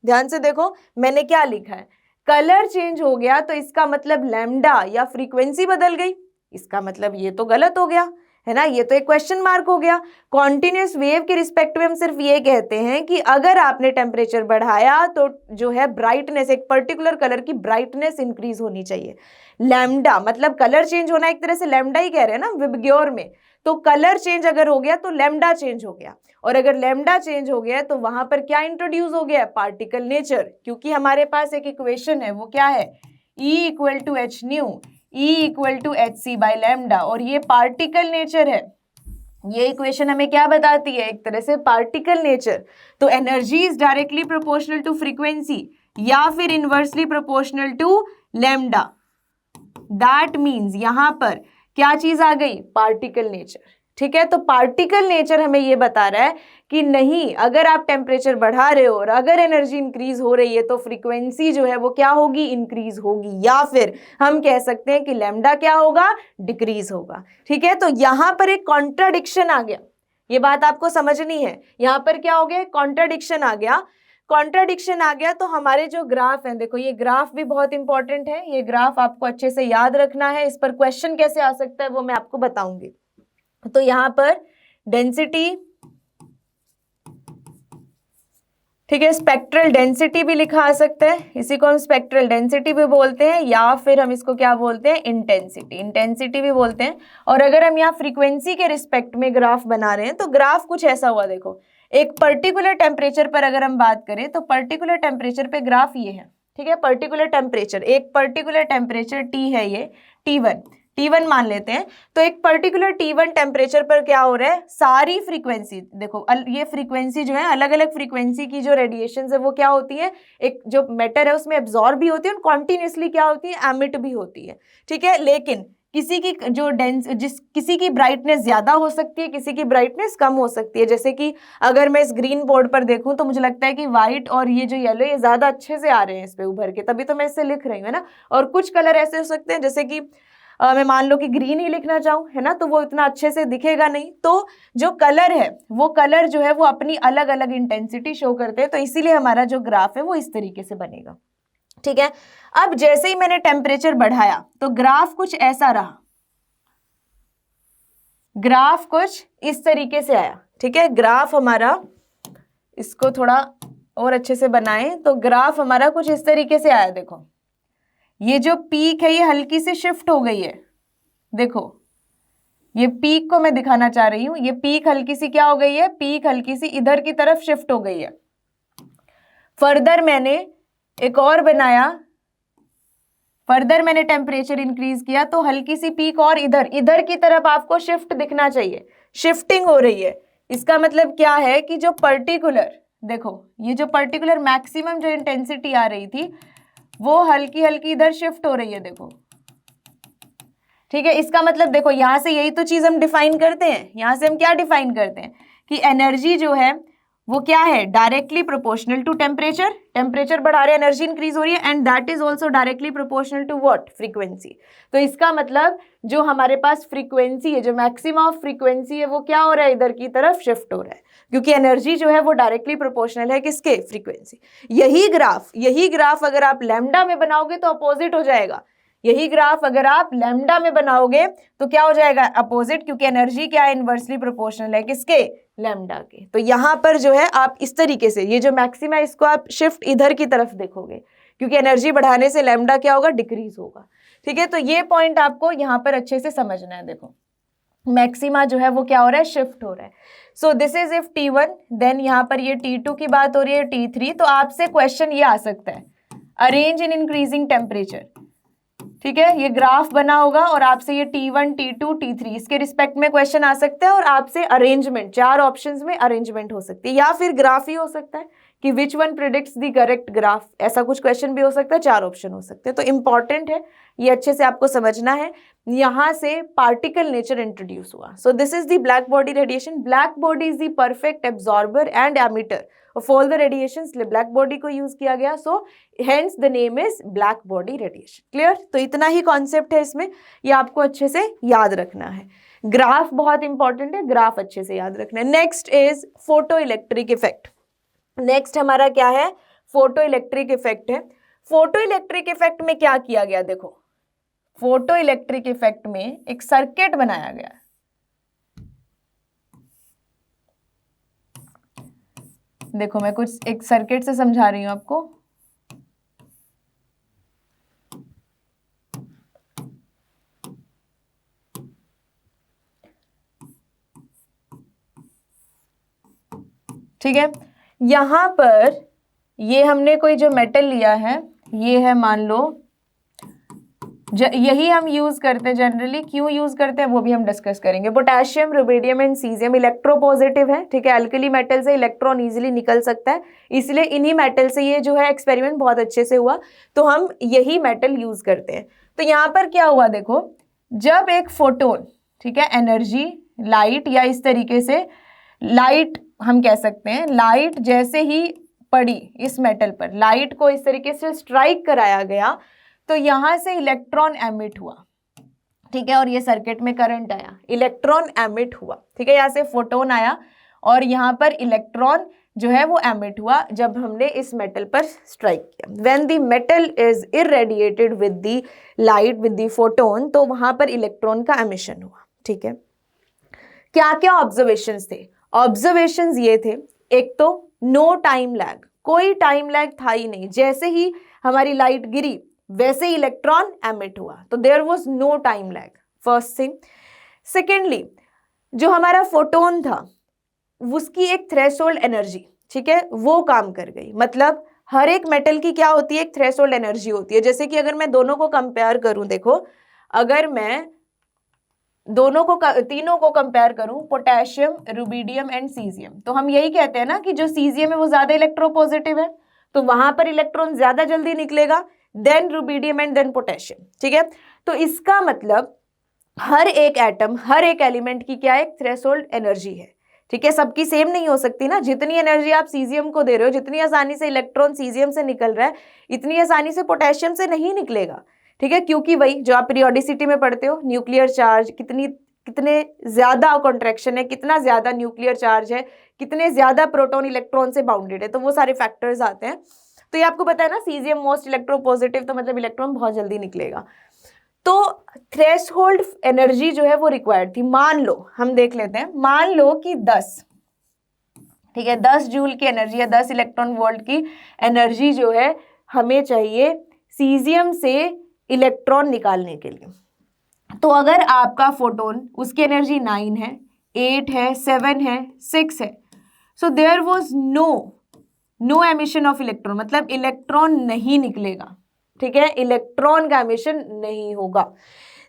ध्यान से देखो मैंने क्या लिखा है, कलर चेंज हो गया तो इसका मतलब लैम्डा या फ्रीक्वेंसी बदल गई, इसका मतलब ये तो गलत हो गया है ना, ये तो एक क्वेश्चन मार्क हो गया। कॉन्टिन्यूस वेव के रिस्पेक्ट में हम सिर्फ ये कहते हैं कि अगर आपने टेम्परेचर बढ़ाया तो जो है ब्राइटनेस, एक पर्टिकुलर कलर की ब्राइटनेस इंक्रीज होनी चाहिए। लैम्डा मतलब कलर चेंज होना, एक तरह से लैम्डा ही कह रहे हैं ना विबग्योर में, तो कलर चेंज अगर हो गया तो लैम्डा चेंज हो गया, और अगर लैम्डा चेंज हो गया तो वहां पर क्या इंट्रोड्यूस हो गया, पार्टिकल नेचर। क्योंकि हमारे पास एक इक्वेशन है, वो क्या है, E equal to h nu, E equal to h c by lambda, और ये पार्टिकल नेचर है। ये इक्वेशन हमें क्या बताती है, एक तरह से पार्टिकल नेचर। तो energy is directly proportional to frequency या फिर inversely proportional to lambda. That means यहां पर क्या चीज आ गई, पार्टिकल नेचर। ठीक है, तो पार्टिकल नेचर हमें ये बता रहा है कि नहीं, अगर आप टेम्परेचर बढ़ा रहे हो और अगर एनर्जी इंक्रीज हो रही है तो फ्रीक्वेंसी जो है वो क्या होगी, इंक्रीज होगी, या फिर हम कह सकते हैं कि लैम्डा क्या होगा, डिक्रीज होगा। ठीक है, तो यहां पर एक कॉन्ट्राडिक्शन आ गया, ये बात आपको समझनी है। यहां पर क्या हो गया, कॉन्ट्राडिक्शन आ गया। कॉन्ट्राडिक्शन आ गया तो हमारे जो ग्राफ हैं, देखो ये ग्राफ भी बहुत इंपॉर्टेंट है, ये ग्राफ आपको अच्छे से याद रखना है, इस पर क्वेश्चन कैसे आ सकता है वो मैं आपको बताऊंगी। तो यहां पर डेंसिटी, ठीक है, स्पेक्ट्रल डेंसिटी भी लिखा आ सकता है, इसी को हम स्पेक्ट्रल डेंसिटी भी बोलते हैं, या फिर हम इसको क्या बोलते हैं, इंटेंसिटी, इंटेंसिटी भी बोलते हैं। और अगर हम यहाँ फ्रीक्वेंसी के रिस्पेक्ट में ग्राफ बना रहे हैं तो ग्राफ कुछ ऐसा हुआ, देखो एक पर्टिकुलर टेम्परेचर पर अगर हम बात करें तो पर्टिकुलर टेम्परेचर पे ग्राफ ये है। ठीक है, पर्टिकुलर टेम्परेचर, एक पर्टिकुलर टेम्परेचर टी है, ये T1 मान लेते हैं। तो एक पर्टिकुलर T1 टेम्परेचर पर क्या हो रहा है, सारी फ्रीक्वेंसी, देखो ये फ्रीक्वेंसी जो है, अलग अलग फ्रीक्वेंसी की जो रेडिएशन है वो क्या होती है, एक जो मैटर है उसमें एब्जॉर्ब भी होती है और कॉन्टिन्यूसली क्या होती है, एमिट भी होती है। ठीक है, लेकिन किसी की जो किसी की ब्राइटनेस ज्यादा हो सकती है, किसी की ब्राइटनेस कम हो सकती है। जैसे कि अगर मैं इस ग्रीन बोर्ड पर देखूं तो मुझे लगता है कि व्हाइट और ये जो येलो, ये ज्यादा अच्छे से आ रहे हैं इस पे उभर के, तभी तो मैं इससे लिख रही हूँ, है ना। और कुछ कलर ऐसे हो सकते हैं, जैसे कि मैं मान लो कि ग्रीन ही लिखना चाहूँ, है ना, तो वो इतना अच्छे से दिखेगा नहीं। तो जो कलर है, वो कलर जो है वो अपनी अलग अलग इंटेंसिटी शो करते हैं, तो इसीलिए हमारा जो ग्राफ है वो इस तरीके से बनेगा। ठीक है, अब जैसे ही मैंने टेम्परेचर बढ़ाया तो ग्राफ कुछ ऐसा रहा, ग्राफ कुछ इस तरीके से आया। ठीक है, ग्राफ हमारा, इसको थोड़ा और अच्छे से बनाएं तो ग्राफ हमारा कुछ इस तरीके से आया। देखो ये जो पीक है ये हल्की सी शिफ्ट हो गई है, देखो ये पीक को मैं दिखाना चाह रही हूं, ये पीक हल्की सी क्या हो गई है, पीक हल्की सी इधर की तरफ शिफ्ट हो गई है। फर्दर मैंने एक और बनाया, फर्दर मैंने टेम्परेचर इंक्रीज किया तो हल्की सी पीक और इधर की तरफ आपको शिफ्ट दिखना चाहिए, शिफ्टिंग हो रही है। इसका मतलब क्या है कि जो पर्टिकुलर, देखो ये जो पर्टिकुलर मैक्सिमम जो इंटेंसिटी आ रही थी वो हल्की हल्की इधर शिफ्ट हो रही है, देखो। ठीक है, इसका मतलब देखो यहां से यही तो चीज हम डिफाइन करते हैं, यहां से हम क्या डिफाइन करते हैं कि एनर्जी जो है वो क्या है, directly proportional to temperature, temperature बढ़ा रहे एनर्जी इंक्रीज हो रही है, and that is also directly proportional to what, frequency. तो इसका मतलब जो हमारे पास फ्रीक्वेंसी है, जो मैक्सिमम ऑफ फ्रीक्वेंसी है वो क्या हो रहा है, इधर की तरफ शिफ्ट हो रहा है, क्योंकि एनर्जी जो है वो डायरेक्टली प्रोपोर्शनल है किसके, फ्रीक्वेंसी। यही ग्राफ अगर आप लैम्डा में बनाओगे तो अपोजिट हो जाएगा, यही ग्राफ अगर आप लैम्डा में बनाओगे तो क्या हो जाएगा, अपोजिट, क्योंकि एनर्जी क्या है, इनवर्सली प्रोपोर्शनल है किसके, लैम्डा के। तो यहां पर जो है आप इस तरीके से ये जो मैक्सिमा है इसको आप शिफ्ट इधर की तरफ देखोगे, क्योंकि एनर्जी बढ़ाने से लैम्डा क्या होगा, डिक्रीज होगा। ठीक है, तो ये पॉइंट आपको यहां पर अच्छे से समझना है। देखो मैक्सिमा जो है वो क्या हो रहा है, शिफ्ट हो रहा है। So this is if T1, then यहाँ पर ये T2 की बात हो रही है, T3। तो आपसे क्वेश्चन ये आ सकता है, अरेंज इन इंक्रीजिंग टेम्परेचर। ठीक है, ये ग्राफ बना होगा और आपसे ये T1, T2, T3 इसके रिस्पेक्ट में क्वेश्चन आ सकता है, और आपसे अरेंजमेंट, 4 ऑप्शंस में अरेंजमेंट हो सकती है, या फिर ग्राफ ही हो सकता है कि which one predicts the correct graph, ऐसा कुछ क्वेश्चन भी हो सकता है, 4 ऑप्शन हो सकते हैं। तो इंपॉर्टेंट है, ये अच्छे से आपको समझना है। यहां से पार्टिकल नेचर इंट्रोड्यूस हुआ। सो this is the black body radiation. Black body is the perfect absorber and emitter of all the radiations, black body को यूज किया गया, so hence the name is black body radiation. Clear, तो इतना ही concept है इसमें, ये आपको अच्छे से याद रखना है। ग्राफ बहुत इंपॉर्टेंट है, ग्राफ अच्छे से याद रखना है। Next is photo electric effect. Next हमारा क्या है, फोटो इलेक्ट्रिक इफेक्ट है। फोटो इलेक्ट्रिक इफेक्ट में क्या किया गया, देखो फोटो इलेक्ट्रिक इफेक्ट में एक सर्किट बनाया गया। देखो मैं कुछ एक सर्किट से समझा रही हूं आपको। ठीक है। यहाँ पर ये हमने कोई जो मेटल लिया है, ये है मान लो, यही हम यूज करते हैं जनरली। क्यों यूज करते हैं वो भी हम डिस्कस करेंगे। Potassium, rubidium and caesium electropositive है, ठीक है। अल्कली मेटल से इलेक्ट्रॉन इजीली निकल सकता है, इसलिए इन्हीं मेटल से ये जो है एक्सपेरिमेंट बहुत अच्छे से हुआ, तो हम यही मेटल यूज करते हैं। तो यहाँ पर क्या हुआ देखो, जब एक फोटोन, ठीक है, एनर्जी लाइट या इस तरीके से लाइट हम कह सकते हैं, लाइट जैसे ही पड़ी इस मेटल पर, लाइट को इस तरीके से स्ट्राइक कराया गया तो यहां से इलेक्ट्रॉन एमिट हुआ, ठीक है, और ये सर्किट में करंट आया, इलेक्ट्रॉन एमिट हुआ, ठीक है। यहाँ से फोटोन आया और यहाँ पर इलेक्ट्रॉन जो है वो एमिट हुआ जब हमने इस मेटल पर स्ट्राइक किया। When the metal is irradiated with the light, with the photon, तो वहां पर इलेक्ट्रॉन का एमिशन हुआ, ठीक है। क्या क्या ऑब्जर्वेशंस थे? ऑब्जर्वेशंस ये थे, एक तो नो टाइम लैग, कोई टाइम लैग था ही नहीं, जैसे ही हमारी लाइट गिरी वैसे ही इलेक्ट्रॉन एमिट हुआ, तो there was no time lag, first thing. Secondly, जो हमारा फोटोन था उसकी एक थ्रेशोल्ड एनर्जी, ठीक है, वो काम कर गई। मतलब हर एक मेटल की क्या होती है, एक थ्रेशोल्ड एनर्जी होती है। जैसे कि अगर मैं दोनों को कंपेयर करूं, देखो अगर मैं दोनों को तीनों को कंपेयर करूं, पोटेशियम, रुबिडियम एंड सीजियम, तो हम यही कहते हैं ना कि जो सीजियम है वो ज्यादा इलेक्ट्रोपॉजिटिव है, तो वहां पर इलेक्ट्रॉन ज्यादा जल्दी निकलेगा then rubidium and then potassium, ठीक है। तो इसका मतलब हर एक एटम, हर एक एलिमेंट की क्या एक थ्रेशोल्ड एनर्जी है, ठीक है। सबकी सेम नहीं हो सकती ना, जितनी एनर्जी आप सीजियम को दे रहे हो, जितनी आसानी से इलेक्ट्रॉन सीजियम से निकल रहा है, इतनी आसानी से पोटेशियम से नहीं निकलेगा, ठीक है, क्योंकि वही जो आप पीरियोडिसिटी में पढ़ते हो, न्यूक्लियर चार्ज कितने ज्यादा कॉन्ट्रैक्शन है, कितना ज्यादा न्यूक्लियर चार्ज है, कितने ज्यादा प्रोटॉन इलेक्ट्रॉन से बाउंडेड है, तो वो सारे फैक्टर्स आते हैं। तो ये आपको पता है ना, सीजियम मोस्ट इलेक्ट्रोपॉजिटिव, तो मतलब इलेक्ट्रॉन बहुत जल्दी निकलेगा। तो थ्रेशोल्ड एनर्जी जो है वो रिक्वायर्ड थी। मान लो, हम देख लेते हैं, मान लो कि 10, ठीक है, 10 जूल की एनर्जी या 10 इलेक्ट्रॉन वोल्ट की एनर्जी जो है हमें चाहिए सीजियम से इलेक्ट्रॉन निकालने के लिए। तो अगर आपका फोटोन, उसकी एनर्जी 9 है, 8 है, 7 है, 6 है, so there was no emission of electron, मतलब इलेक्ट्रॉन नहीं निकलेगा, ठीक है, इलेक्ट्रॉन का एमिशन नहीं होगा।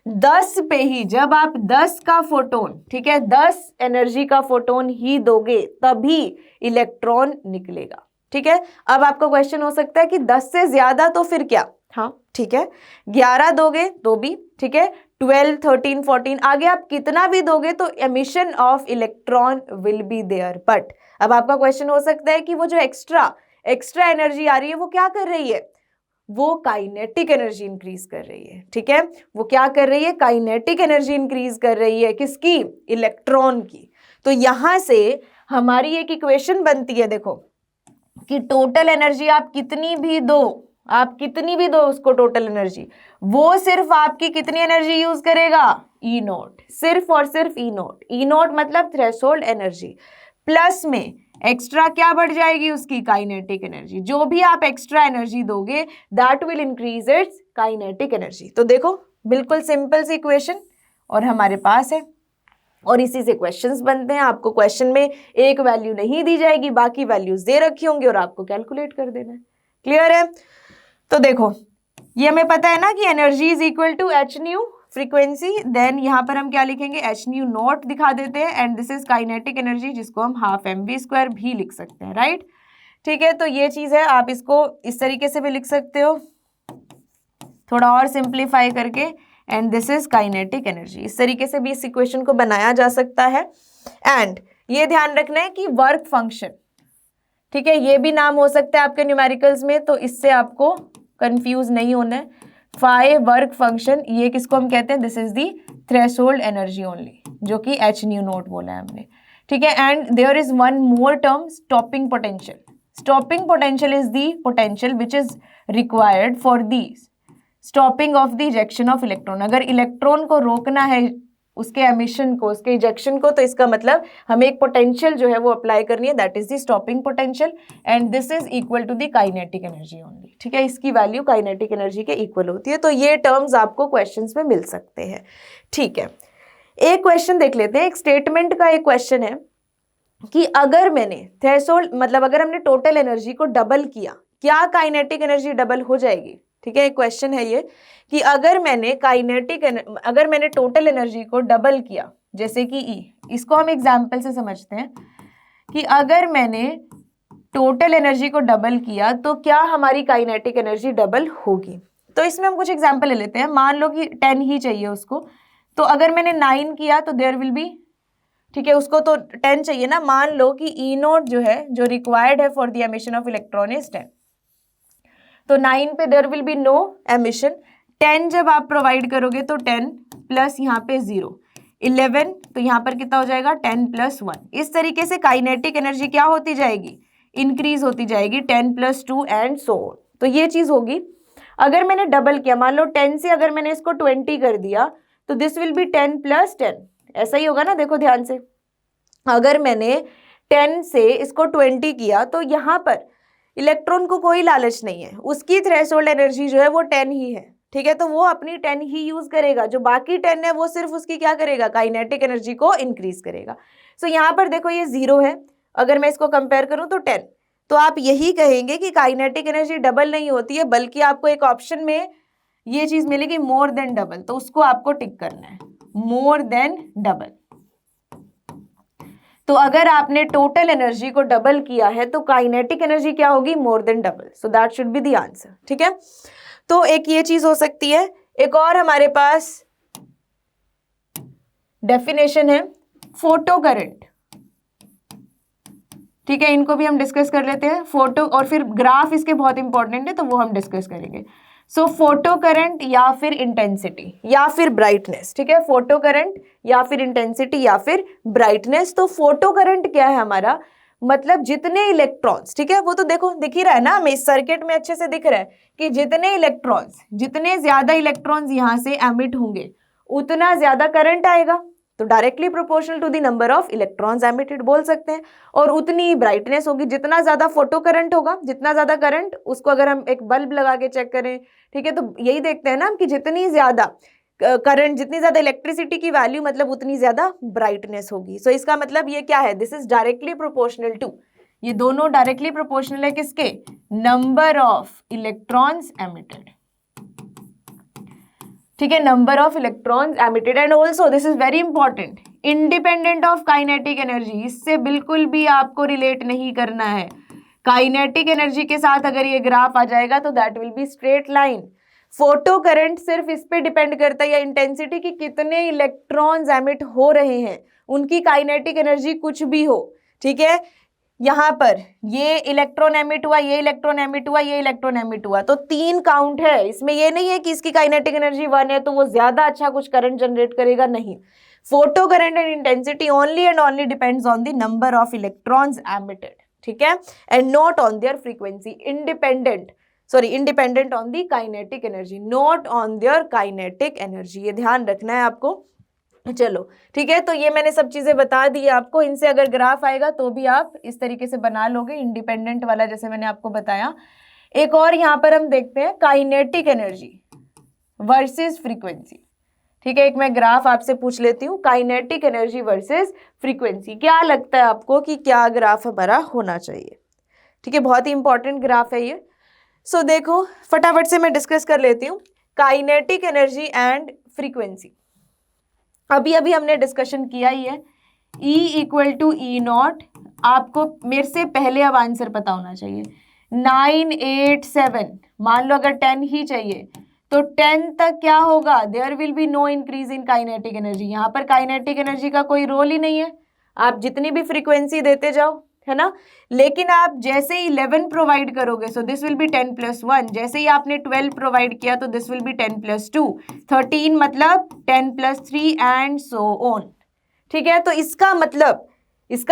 10 पे ही, जब आप 10 का फोटोन, ठीक है, 10 एनर्जी का फोटोन ही दोगे तभी इलेक्ट्रॉन निकलेगा, ठीक है। अब आपका क्वेश्चन हो सकता है कि 10 से ज्यादा तो फिर क्या, हाँ ठीक है, 11 दोगे तो भी ठीक है, 12, 13, 14, आगे आप कितना भी दोगे तो emission of electron will be there. But अब आपका क्वेश्चन हो सकता है कि वो जो एक्स्ट्रा एनर्जी आ रही है वो क्या कर रही है, वो काइनेटिक एनर्जी इंक्रीज कर रही है, ठीक है, वो क्या कर रही है, काइनेटिक एनर्जी इंक्रीज कर रही है, किसकी, इलेक्ट्रॉन की। तो यहां से हमारी एक इक्वेशन बनती है, देखो कि टोटल एनर्जी आप कितनी भी दो उसको टोटल एनर्जी, वो सिर्फ आपकी कितनी एनर्जी यूज करेगा, ई नॉट, सिर्फ और सिर्फ ई नॉट मतलब थ्रेशोल्ड एनर्जी, प्लस में एक्स्ट्रा क्या बढ़ जाएगी उसकी, काइनेटिक एनर्जी। जो भी आप एक्स्ट्रा एनर्जी दोगे that will increase its kinetic energy. तो देखो बिल्कुल सिंपल सी इक्वेशन और हमारे पास है, और इसी से क्वेश्चंस बनते हैं। आपको क्वेश्चन में एक वैल्यू नहीं दी जाएगी, बाकी वैल्यूज दे रखी होंगी और आपको कैलकुलेट कर देना है। क्लियर है? तो देखो ये हमें पता है ना कि energy is equal to h nu frequency, then यहाँ पर हम क्या लिखेंगे, एच न्यू नॉट दिखा देते हैं, and this is kinetic energy, जिसको हम हाफ mv² भी लिख सकते हैं, राइट। ठीक है, तो ये चीज है, आप इसको इस तरीके से भी लिख सकते हो, थोड़ा और सिंप्लीफाई करके, and this is kinetic energy, इस तरीके से भी इस इक्वेशन को बनाया जा सकता है। एंड ये ध्यान रखना है कि वर्क फंक्शन, ठीक है, ये भी नाम हो सकता है आपके न्यूमेरिकल्स में, तो इससे आपको कंफ्यूज नहीं होना है। फाई वर्क फंक्शन, ये किसको हम कहते हैं, this is the threshold energy only, जो कि एच न्यू नॉट बोला है हमने, ठीक है। And there is one more term, stopping potential. Stopping potential is the potential which is required for the stopping of the ejection of electron. अगर electron को रोकना है, उसके एमिशन को, उसके इजेक्शन को, तो इसका मतलब हमें एक पोटेंशियल जो है वो अप्लाई करनी है, that is the stopping potential, and this is equal to the kinetic energy only, ठीक है, इसकी वैल्यू काइनेटिक एनर्जी के इक्वल होती है। तो ये टर्म्स आपको क्वेश्चंस में मिल सकते हैं, ठीक है। एक क्वेश्चन देख लेते हैं, एक स्टेटमेंट का एक क्वेश्चन है, कि अगर मैंने थ्रेशोल्ड मतलब अगर हमने टोटल एनर्जी को डबल किया, क्या काइनेटिक एनर्जी डबल हो जाएगी? ठीक है, एक क्वेश्चन है ये कि अगर मैंने टोटल एनर्जी को डबल किया, जैसे कि E, इसको हम एग्जाम्पल से समझते हैं कि अगर मैंने टोटल एनर्जी को डबल किया तो क्या हमारी काइनेटिक एनर्जी डबल होगी? तो इसमें हम कुछ एग्जाम्पल ले लेते हैं। मान लो कि 10 ही चाहिए उसको, तो अगर मैंने 9 किया तो देयर विल बी, ठीक है, उसको तो 10 चाहिए ना। मान लो कि E नोट जो है, जो रिक्वायर्ड है for the emission of electron is 10, तो 9 पे there will be no emission. 10 जब आप प्रोवाइड करोगे तो 10 प्लस यहाँ पे 0, 11, तो यहाँ पर कितना हो जाएगा 10 प्लस 1। इस तरीके से काइनेटिक एनर्जी क्या होती जाएगी? इंक्रीज होती जाएगी, 10 प्लस 2 एंड सो ऑन। तो ये चीज होगी। अगर मैंने डबल किया, मान लो 10 से अगर मैंने इसको 20 कर दिया तो दिस विल बी 10 प्लस 10, ऐसा ही होगा ना। देखो ध्यान से, अगर मैंने 10 से इसको 20 किया तो यहाँ पर इलेक्ट्रॉन को कोई लालच नहीं है, उसकी थ्रेशोल्ड एनर्जी जो है वो 10 ही है, ठीक है, तो वो अपनी 10 ही यूज करेगा। जो बाकी 10 है वो सिर्फ उसकी क्या करेगा? काइनेटिक एनर्जी को इंक्रीज करेगा। सो यहाँ पर देखो ये 0 है, अगर मैं इसको कंपेयर करूं तो 10, तो आप यही कहेंगे कि काइनेटिक एनर्जी डबल नहीं होती है, बल्कि आपको एक ऑप्शन में ये चीज मिलेगी मोर देन डबल, तो उसको आपको टिक करना है, मोर देन डबल। तो अगर आपने टोटल एनर्जी को डबल किया है तो काइनेटिक एनर्जी क्या होगी? More than double. So that should be the answer, ठीक है। तो एक ये चीज हो सकती है। एक और हमारे पास डेफिनेशन है फोटो करंट, ठीक है, इनको भी हम डिस्कस कर लेते हैं। फोटो और फिर ग्राफ इसके बहुत इंपॉर्टेंट है, तो वो हम डिस्कस करेंगे। सो फोटो करंट या फिर इंटेंसिटी या फिर ब्राइटनेस, ठीक है, फोटो करंट या फिर इंटेंसिटी या फिर ब्राइटनेस। तो फोटो करंट क्या है हमारा? मतलब जितने इलेक्ट्रॉन्स, ठीक है, वो तो देखो दिख ही रहा है ना, हमें इस सर्किट में अच्छे से दिख रहा है कि जितने ज्यादा इलेक्ट्रॉन्स यहाँ से एमिट होंगे उतना ज्यादा करंट आएगा, तो directly proportional to the number of electrons emitted बोल सकते हैं। और उतनी ब्राइटनेस होगी, जितना ज्यादा फोटो करंट होगा, जितना ज्यादा करंट, उसको अगर हम एक बल्ब लगा के चेक करें, ठीक है, तो यही देखते हैं ना कि जितनी ज्यादा करंट, जितनी ज्यादा इलेक्ट्रिसिटी की वैल्यू, मतलब उतनी ज्यादा ब्राइटनेस होगी। सो इसका मतलब ये क्या है? This is directly proportional to, ये दोनों डायरेक्टली प्रोपोर्शनल है किसके? नंबर ऑफ इलेक्ट्रॉन्स एमिटेड, ठीक है, number of electrons emitted. And also this is very important, independent of kinetic energy, इससे बिल्कुल भी आपको रिलेट नहीं करना है। काइनेटिक एनर्जी के साथ अगर ये ग्राफ आ जाएगा तो that will be straight line. Photo current सिर्फ इस पे डिपेंड करता है, या इंटेंसिटी की कितने इलेक्ट्रॉन्स एमिट हो रहे हैं, उनकी काइनेटिक एनर्जी कुछ भी हो, ठीक है। यहाँ पर ये इलेक्ट्रॉन एमिट हुआ, ये इलेक्ट्रॉन एमिट हुआ, ये इलेक्ट्रॉन एमिट हुआ, तो 3 काउंट है इसमें। ये नहीं है कि इसकी काइनेटिक एनर्जी 1 है तो वो ज्यादा अच्छा कुछ करंट जनरेट करेगा, नहीं। Photo current and intensity only and only depends on the number of electrons emitted, ठीक है, and not on their frequency, independent on the kinetic energy, not on their kinetic energy, ये ध्यान रखना है आपको। चलो ठीक है, तो ये मैंने सब चीजें बता दी आपको। इनसे अगर ग्राफ आएगा तो भी आप इस तरीके से बना लोगे, इंडिपेंडेंट वाला, जैसे मैंने आपको बताया। एक और यहाँ पर हम देखते हैं काइनेटिक एनर्जी वर्सेस फ्रीक्वेंसी, ठीक है। एक मैं ग्राफ आपसे पूछ लेती हूँ, काइनेटिक एनर्जी वर्सेस फ्रीक्वेंसी, क्या लगता है आपको कि क्या ग्राफ हमारा होना चाहिए? ठीक है, बहुत ही इंपॉर्टेंट ग्राफ है ये। सो देखो फटाफट से मैं डिस्कस कर लेती हूँ काइनेटिक एनर्जी एंड फ्रीक्वेंसी। अभी अभी हमने डिस्कशन किया ही है, E equal to e naught. आपको मेरे से पहले अब आंसर पता होना चाहिए। 9, 8, 7, मान लो अगर 10 ही चाहिए तो 10 तक क्या होगा? There will be no increase in kinetic energy. यहाँ पर काइनेटिक एनर्जी का कोई रोल ही नहीं है, आप जितनी भी फ्रीक्वेंसी देते जाओ, है ना। लेकिन आप जैसे ही 11 प्रोवाइड करोगे, so this will be 10 plus 1। जैसे ही आपने 12 प्रोवाइड किया तो दिस विल बी 10 प्लस 2, 13 मतलब 10 प्लस 3 एंड सो ऑन, ठीक है। तो इसका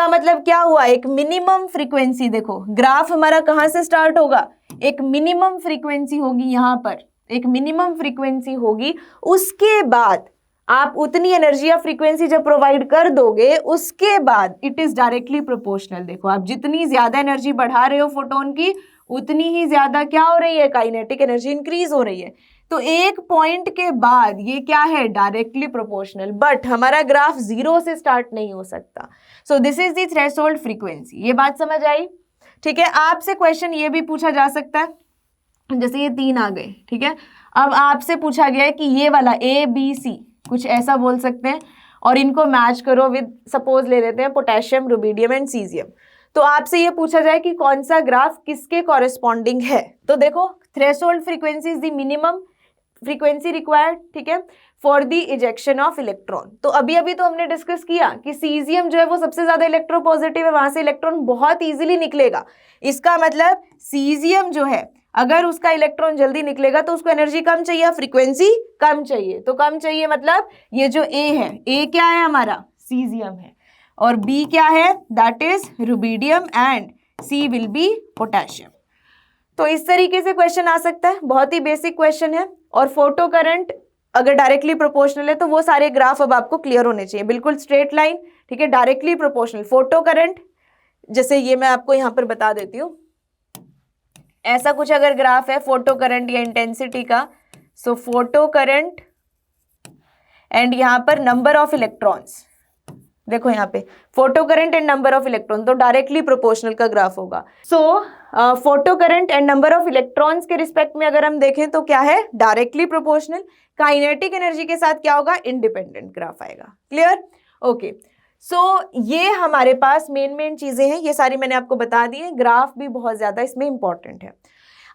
मतलब क्या हुआ? एक मिनिमम फ्रीक्वेंसी, देखो ग्राफ हमारा कहाँ से स्टार्ट होगा? एक मिनिमम फ्रीक्वेंसी होगी, यहाँ पर एक मिनिमम फ्रीक्वेंसी होगी, उसके बाद आप उतनी एनर्जी या फ्रीक्वेंसी जब प्रोवाइड कर दोगे उसके बाद इट इज डायरेक्टली प्रोपोर्शनल। देखो आप जितनी ज्यादा एनर्जी बढ़ा रहे हो फोटोन की, उतनी ही ज्यादा क्या हो रही है? काइनेटिक एनर्जी इंक्रीज हो रही है। तो एक पॉइंट के बाद ये क्या है, डायरेक्टली प्रोपोर्शनल, बट हमारा ग्राफ 0 से स्टार्ट नहीं हो सकता। सो this is the threshold frequency. ये बात समझ आई? ठीक है, आपसे क्वेश्चन ये भी पूछा जा सकता है, जैसे ये 3 आ गए, ठीक है, अब आपसे पूछा गया है कि ये वाला ABC कुछ ऐसा बोल सकते हैं और इनको मैच करो विद, सपोज ले लेते हैं पोटेशियम, रुबिडियम एंड सीजियम। तो आपसे ये पूछा जाए कि कौन सा ग्राफ किसके कॉरेस्पॉन्डिंग है। तो देखो, threshold frequency is the minimum frequency required, ठीक है, for the ejection of electron. तो अभी अभी तो हमने डिस्कस किया कि सीजियम जो है वो सबसे ज्यादा इलेक्ट्रोपॉजिटिव है, वहां से इलेक्ट्रॉन बहुत इजीली निकलेगा। इसका मतलब सीजियम जो है, अगर उसका इलेक्ट्रॉन जल्दी निकलेगा तो उसको एनर्जी कम चाहिए, फ्रीक्वेंसी कम चाहिए। तो कम चाहिए मतलब ये जो ए है, ए क्या है हमारा, सीजियम है, और बी क्या है, that is rubidium, and c will be potassium. तो इस तरीके से क्वेश्चन आ सकता है, बहुत ही बेसिक क्वेश्चन है। और फोटो करंट अगर डायरेक्टली प्रोपोर्शनल है तो वो सारे ग्राफ अब आपको क्लियर होने चाहिए, बिल्कुल स्ट्रेट लाइन, ठीक है, डायरेक्टली प्रोपोर्शनल। फोटो करंट, जैसे ये मैं आपको यहां पर बता देती हूँ, ऐसा कुछ अगर ग्राफ है फोटो करंट या इंटेंसिटी का, सो फोटो करंट एंड यहां पर नंबर ऑफ इलेक्ट्रॉन्स, देखो यहाँ पे photo current and number of electron, तो डायरेक्टली प्रोपोर्शनल का ग्राफ होगा। So photo current and number of electrons के रिस्पेक्ट में अगर हम देखें तो क्या है, डायरेक्टली प्रोपोर्शनल। काइनेटिक एनर्जी के साथ क्या होगा, इंडिपेंडेंट ग्राफ आएगा। क्लियर? ओके, सो ये हमारे पास मेन चीजें हैं, ये सारी मैंने आपको बता दी है। ग्राफ भी बहुत ज्यादा इसमें इंपॉर्टेंट है।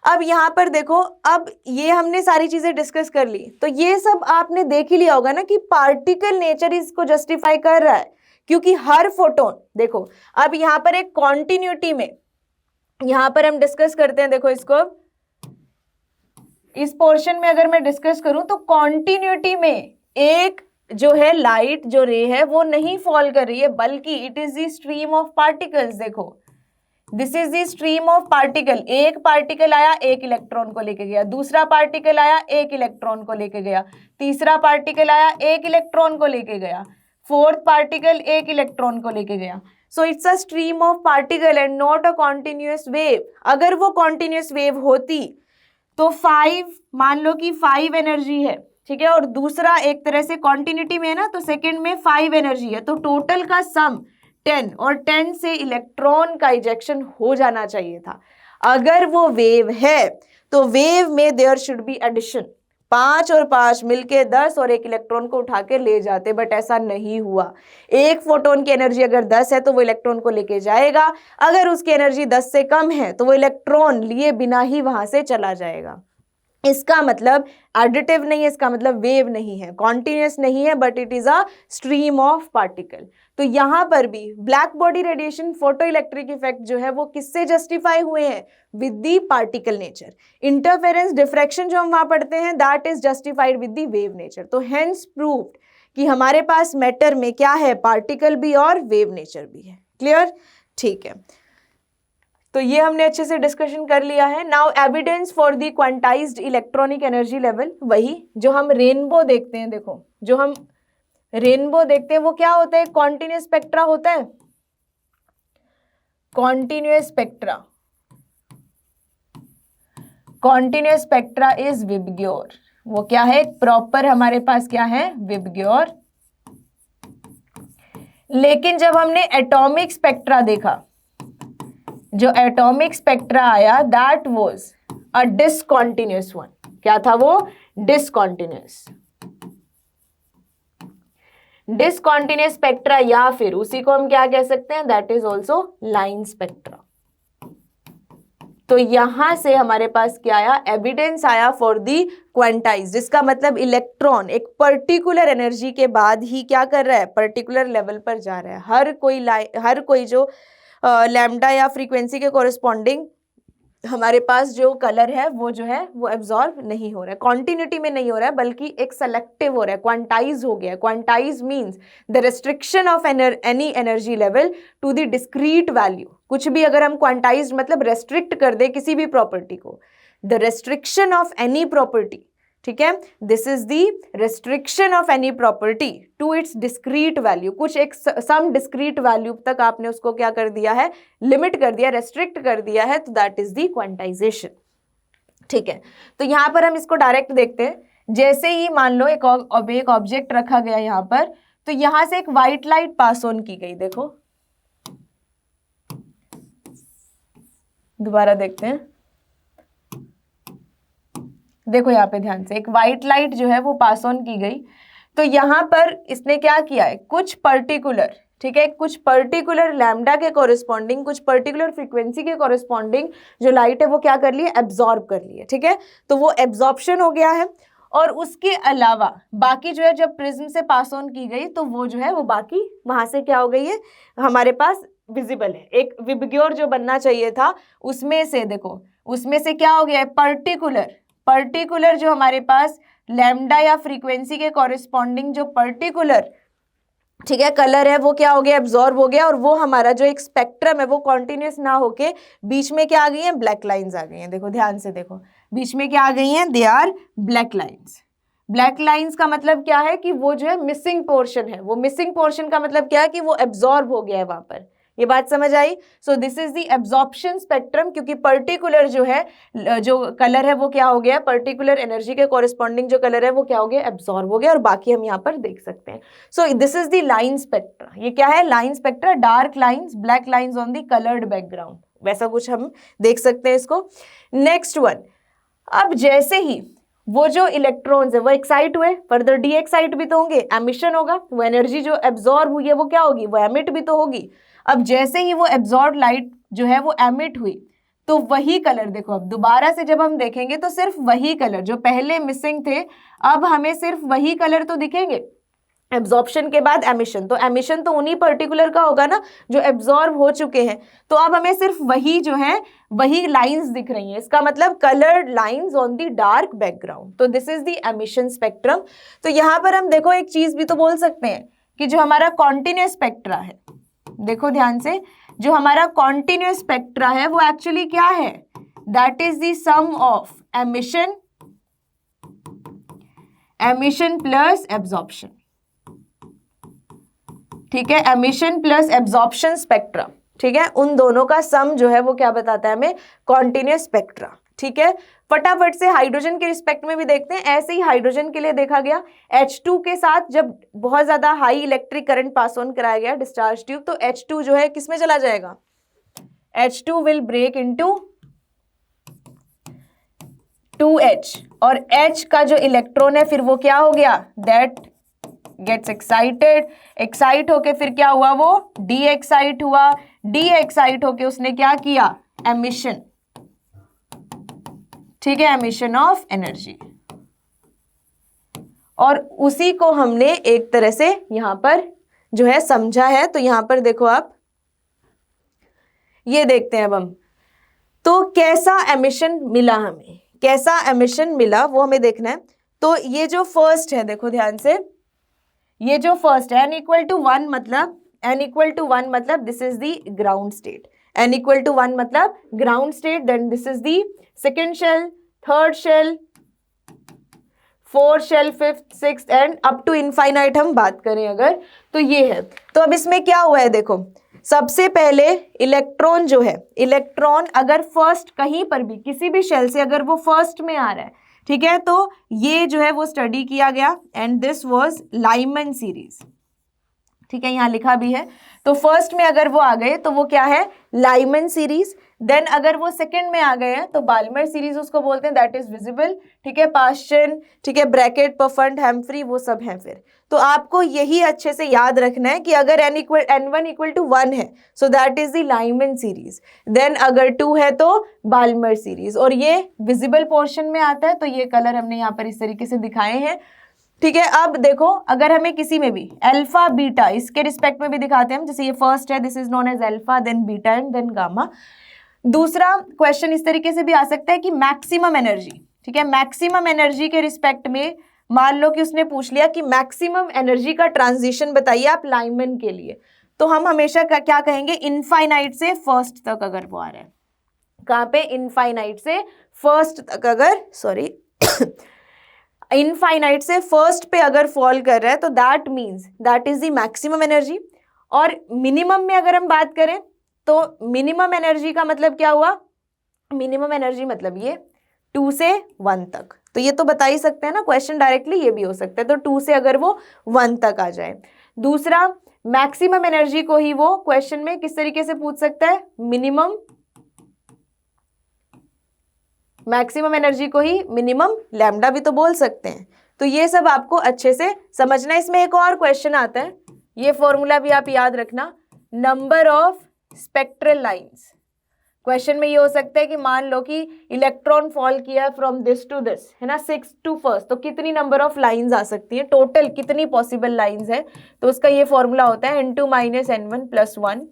अब यहाँ पर देखो, अब ये हमने सारी चीजें डिस्कस कर ली, तो ये सब आपने देख ही लिया होगा ना कि पार्टिकल नेचर इसको जस्टिफाई कर रहा है, क्योंकि हर फोटोन, देखो अब यहाँ पर एक कॉन्टिन्यूटी में, यहाँ पर हम डिस्कस करते हैं, देखो इसको, इस पोर्शन में अगर मैं डिस्कस करूं तो कॉन्टिन्यूटी में एक जो है लाइट जो रे है वो नहीं फॉल कर रही है, बल्कि it is the stream of particles. देखो, this is the stream of particle. एक पार्टिकल आया, एक इलेक्ट्रॉन को लेके गया, दूसरा पार्टिकल आया, एक इलेक्ट्रॉन को लेके गया, तीसरा पार्टिकल आया, एक इलेक्ट्रॉन को लेके गया, फोर्थ पार्टिकल एक इलेक्ट्रॉन को लेके गया। So it's a stream of particle and not a continuous wave. अगर वो कॉन्टिन्यूअस वेव होती तो 5, मान लो कि 5 एनर्जी है, ठीक है, और दूसरा एक तरह से कॉन्टिन्यूटी में है ना, तो सेकेंड में 5 एनर्जी है, तो टोटल का सम 10, और 10 से इलेक्ट्रॉन का इजेक्शन हो जाना चाहिए था। अगर वो वेव है तो वेव में देयर शुड बी एडिशन, 5 और 5 मिलके 10 और एक इलेक्ट्रॉन को उठा के ले जाते, बट ऐसा नहीं हुआ। एक फोटोन की एनर्जी अगर 10 है तो वो इलेक्ट्रॉन को लेके जाएगा, अगर उसकी एनर्जी 10 से कम है तो वो इलेक्ट्रॉन लिए बिना ही वहां से चला जाएगा। इसका मतलब एडिटिव नहीं है, इसका मतलब वेव नहीं है, कॉन्टिन्यूअस नहीं है, but it is a stream of particle. तो यहां पर भी black body radiation, photo electric effect जो है वो किससे जस्टिफाई हुए हैं, with the particle nature. Interference diffraction जो हम वहां पढ़ते हैं, that is justified with the wave nature. तो हेंस प्रूव्ड कि हमारे पास मैटर में क्या है, पार्टिकल भी और वेव नेचर भी है। क्लियर? ठीक है, तो ये हमने अच्छे से डिस्कशन कर लिया है। Now evidence for the quantized electronic energy level, वही जो हम रेनबो देखते हैं। देखो, जो हम रेनबो देखते हैं वो क्या होता है, कॉन्टिन्यूअस स्पेक्ट्रा होता है, continuous spectra. Continuous spectra is VIBGYOR. वो क्या है, प्रॉपर हमारे पास क्या है, विबग्योर। लेकिन जब हमने एटॉमिक स्पेक्ट्रा देखा, जो एटॉमिक स्पेक्ट्रा आया, that was a discontinuous one. क्या था वो, डिसकॉन्टिन्यूअस। डिसकॉन्टिन्यूअस स्पेक्ट्रा, या फिर उसी को हम क्या कह सकते हैं, that is also line spectra. तो यहां से हमारे पास क्या आया, एविडेंस आया फॉर दी क्वांटाइज, जिसका मतलब इलेक्ट्रॉन एक पर्टिकुलर एनर्जी के बाद ही क्या कर रहा है, पर्टिकुलर लेवल पर जा रहा है। हर कोई जो लैम्डा या फ्रीक्वेंसी के कोरिस्पॉन्डिंग हमारे पास जो कलर है वो जो है वो एब्जॉर्ब नहीं हो रहा है, कॉन्टिन्यूटी में नहीं हो रहा है, बल्कि एक सेलेक्टिव हो रहा है, क्वांटाइज हो गया है। Quantize means the restriction of any energy level to the discrete value. कुछ भी अगर हम क्वांटाइज मतलब रेस्ट्रिक्ट कर दे किसी भी प्रॉपर्टी को, the restriction of any property, ठीक है, this is the restriction of any property to its discrete value. कुछ एक सम डिस्क्रीट वैल्यू तक आपने उसको क्या कर दिया है, लिमिट कर दिया, रेस्ट्रिक्ट कर दिया है, तो दैट इज द क्वांटाइजेशन। ठीक है, तो यहाँ पर हम इसको डायरेक्ट देखते हैं। जैसे ही मान लो एक ऑब्जेक्ट रखा गया यहाँ पर, तो यहाँ से एक व्हाइट लाइट पास ऑन की गई। देखो दोबारा देखते हैं, देखो यहाँ पे ध्यान से एक व्हाइट लाइट जो है वो पास ऑन की गई। तो यहाँ पर इसने क्या किया है, कुछ पर्टिकुलर, ठीक है, कुछ पर्टिकुलर लैम्डा के कॉरेस्पॉन्डिंग, कुछ पर्टिकुलर फ्रीक्वेंसी के कॉरेस्पॉन्डिंग जो लाइट है वो क्या कर ली है, एब्जॉर्ब कर ली है। ठीक है, तो वो एब्जॉर्प्शन हो गया है। और उसके अलावा बाकी जो है जब प्रिज्म से पास ऑन की गई तो वो जो है वो बाकी वहां से क्या हो गई है, हमारे पास विजिबल है। एक विबग्योर जो बनना चाहिए था उसमें से देखो, उसमें से क्या हो गया है, पर्टिकुलर जो हमारे पास लैम्डा या फ्रीक्वेंसी के कॉरेस्पॉन्डिंग जो पर्टिकुलर, ठीक है, कलर है वो क्या हो गया, एब्जॉर्ब हो गया। और वो हमारा जो एक स्पेक्ट्रम है वो कॉन्टिन्यूस ना होके बीच में क्या आ गई है, ब्लैक लाइंस आ गई हैं। देखो ध्यान से देखो, बीच में क्या आ गई हैं, they are black lines. Black lines का मतलब क्या है कि वो जो है मिसिंग पोर्शन है। वो मिसिंग पोर्शन का मतलब क्या है कि वो एब्जॉर्ब हो गया है वहां पर। ये बात समझ आई? So this is the absorption spectrum, क्योंकि पर्टिकुलर जो है जो कलर है वो क्या हो गया, पर्टिकुलर एनर्जी के कॉरेस्पॉन्डिंग जो कलर है वो क्या हो गया, एब्जॉर्ब हो गया। और बाकी हम यहाँ पर देख सकते हैं। सो this is the line spectra. ये क्या है, line spectra, dark lines, black lines on the coloured background, वैसा कुछ हम देख सकते हैं इसको। नेक्स्ट वन, अब जैसे ही वो जो इलेक्ट्रॉन्स है वो एक्साइट हुए, फर्दर डी एक्साइट भी तो होंगे, एमिशन होगा। वो एनर्जी जो एब्जॉर्ब हुई है वो क्या होगी, वो एमिट भी तो होगी। अब जैसे ही वो एब्जॉर्ब लाइट जो है वो एमिट हुई तो वही कलर, देखो अब दोबारा से जब हम देखेंगे तो सिर्फ वही कलर जो पहले मिसिंग थे, अब हमें सिर्फ वही कलर तो दिखेंगे। एब्जॉर्प्शन के बाद एमिशन, तो एमिशन तो उन्हीं पर्टिकुलर का होगा ना जो एब्जॉर्ब हो चुके हैं। तो अब हमें सिर्फ वही जो है वही लाइंस दिख रही हैं। इसका मतलब coloured lines on the dark background. तो this is the emission spectrum. तो यहाँ पर हम देखो एक चीज भी तो बोल सकते हैं कि जो हमारा कॉन्टिन्यूअस स्पेक्ट्रा है, देखो ध्यान से, जो हमारा कॉन्टिन्यूअस स्पेक्ट्रा है वो एक्चुअली क्या है, that is the sum of emission plus absorption. ठीक है, एमिशन प्लस एब्जॉर्प्शन स्पेक्ट्रा, ठीक है, उन दोनों का सम जो है वो क्या बताता है हमें, कॉन्टिन्यूअस स्पेक्ट्रा। ठीक है, फटाफट से हाइड्रोजन के रिस्पेक्ट में भी देखते हैं। ऐसे ही हाइड्रोजन के लिए देखा गया, H2 के साथ जब बहुत ज्यादा high electric current pass on कराया गया डिस्चार्ज ट्यूब, तो H2 जो है किसमें चला जाएगा, H2 will break into 2H, और H का जो इलेक्ट्रॉन है फिर वो क्या हो गया, दैट गेट्स एक्साइट होके फिर क्या हुआ, वो डी एक्साइट हुआ। डी एक्साइट होके उसने क्या किया, एमिशन। ठीक है, एमिशन ऑफ एनर्जी। और उसी को हमने एक तरह से यहां पर जो है समझा है। तो यहां पर देखो आप, ये देखते हैं अब हम, तो कैसा एमिशन मिला हमें, कैसा एमिशन मिला वो हमें देखना है। तो ये जो फर्स्ट है, देखो ध्यान से, ये जो फर्स्ट है n=1 मतलब this is the ground state. n=1 मतलब ground state, then this is the second shell, third shell, fourth shell, fifth, sixth and up to infinite हम बात करें अगर, तो ये है। तो अब इसमें क्या हुआ है, देखो सबसे पहले इलेक्ट्रॉन जो है, इलेक्ट्रॉन अगर फर्स्ट कहीं पर भी किसी भी शेल से अगर वो फर्स्ट में आ रहा है, ठीक है, तो ये जो है वो स्टडी किया गया and this was Lyman series. ठीक है, यहाँ लिखा भी है। तो फर्स्ट में अगर वो आ गए तो वो क्या है, लाइमन सीरीज। देन अगर वो सेकंड में आ गए हैं तो बाल्मर सीरीज उसको बोलते हैं, दैट इज विजिबल। ठीक है, पास्चन, ठीक है, ब्रैकेट, पफंड, हैम्फ्री, वो सब हैं फिर। तो आपको यही अच्छे से याद रखना है कि अगर n=1 है so that is the Lyman series, then अगर 2 है तो बाल्मर सीरीज, और ये विजिबल पोर्शन में आता है। तो ये कलर हमने यहाँ पर इस तरीके से दिखाए हैं। ठीक है, अब देखो अगर हमें किसी में भी अल्फा बीटा, इसके रिस्पेक्ट में भी दिखाते हैं हम, जैसे ये फर्स्ट है, this is known as alpha, then beta and then gamma. दूसरा क्वेश्चन इस तरीके से भी आ सकता है कि मैक्सिमम एनर्जी, ठीक है, मैक्सिमम एनर्जी के रिस्पेक्ट में मान लो कि उसने पूछ लिया कि मैक्सिमम एनर्जी का ट्रांजिशन बताइए आप लाइमन के लिए, तो हम हमेशा क्या कहेंगे, इनफाइनाइट से फर्स्ट तक अगर वो आ रहा है, कहाँ पे, इनफाइनाइट से फर्स्ट तक अगर, सॉरी इनफाइनाइट से फर्स्ट पे अगर फॉल कर रहा है तो that means that is the maximum energy. और मिनिमम में अगर हम बात करें तो मिनिमम एनर्जी का मतलब क्या हुआ, मिनिमम एनर्जी मतलब ये, 2 से 1 तक। तो ये तो बता ही सकते हैं ना, क्वेश्चन डायरेक्टली ये भी हो सकता है। तो 2 से अगर वो 1 तक आ जाए। दूसरा, मैक्सिमम एनर्जी को ही वो क्वेश्चन में किस तरीके से पूछ सकता है, मिनिमम, मैक्सिमम एनर्जी को ही मिनिमम लैम्डा भी तो बोल सकते हैं। तो ये सब आपको अच्छे से समझना है। इसमें एक और क्वेश्चन आता है, ये फॉर्मूला भी आप याद रखना, number of spectral lines. Question में ये हो सकता है कि मान लो कि इलेक्ट्रॉन फॉल किया फ्रॉम दिस टू दिस, है ना, 6 to 1, तो कितनी नंबर ऑफ लाइंस आ सकती है, टोटल कितनी पॉसिबल लाइंस है। तो उसका ये फॉर्मूला होता है n2 - n1 + 1,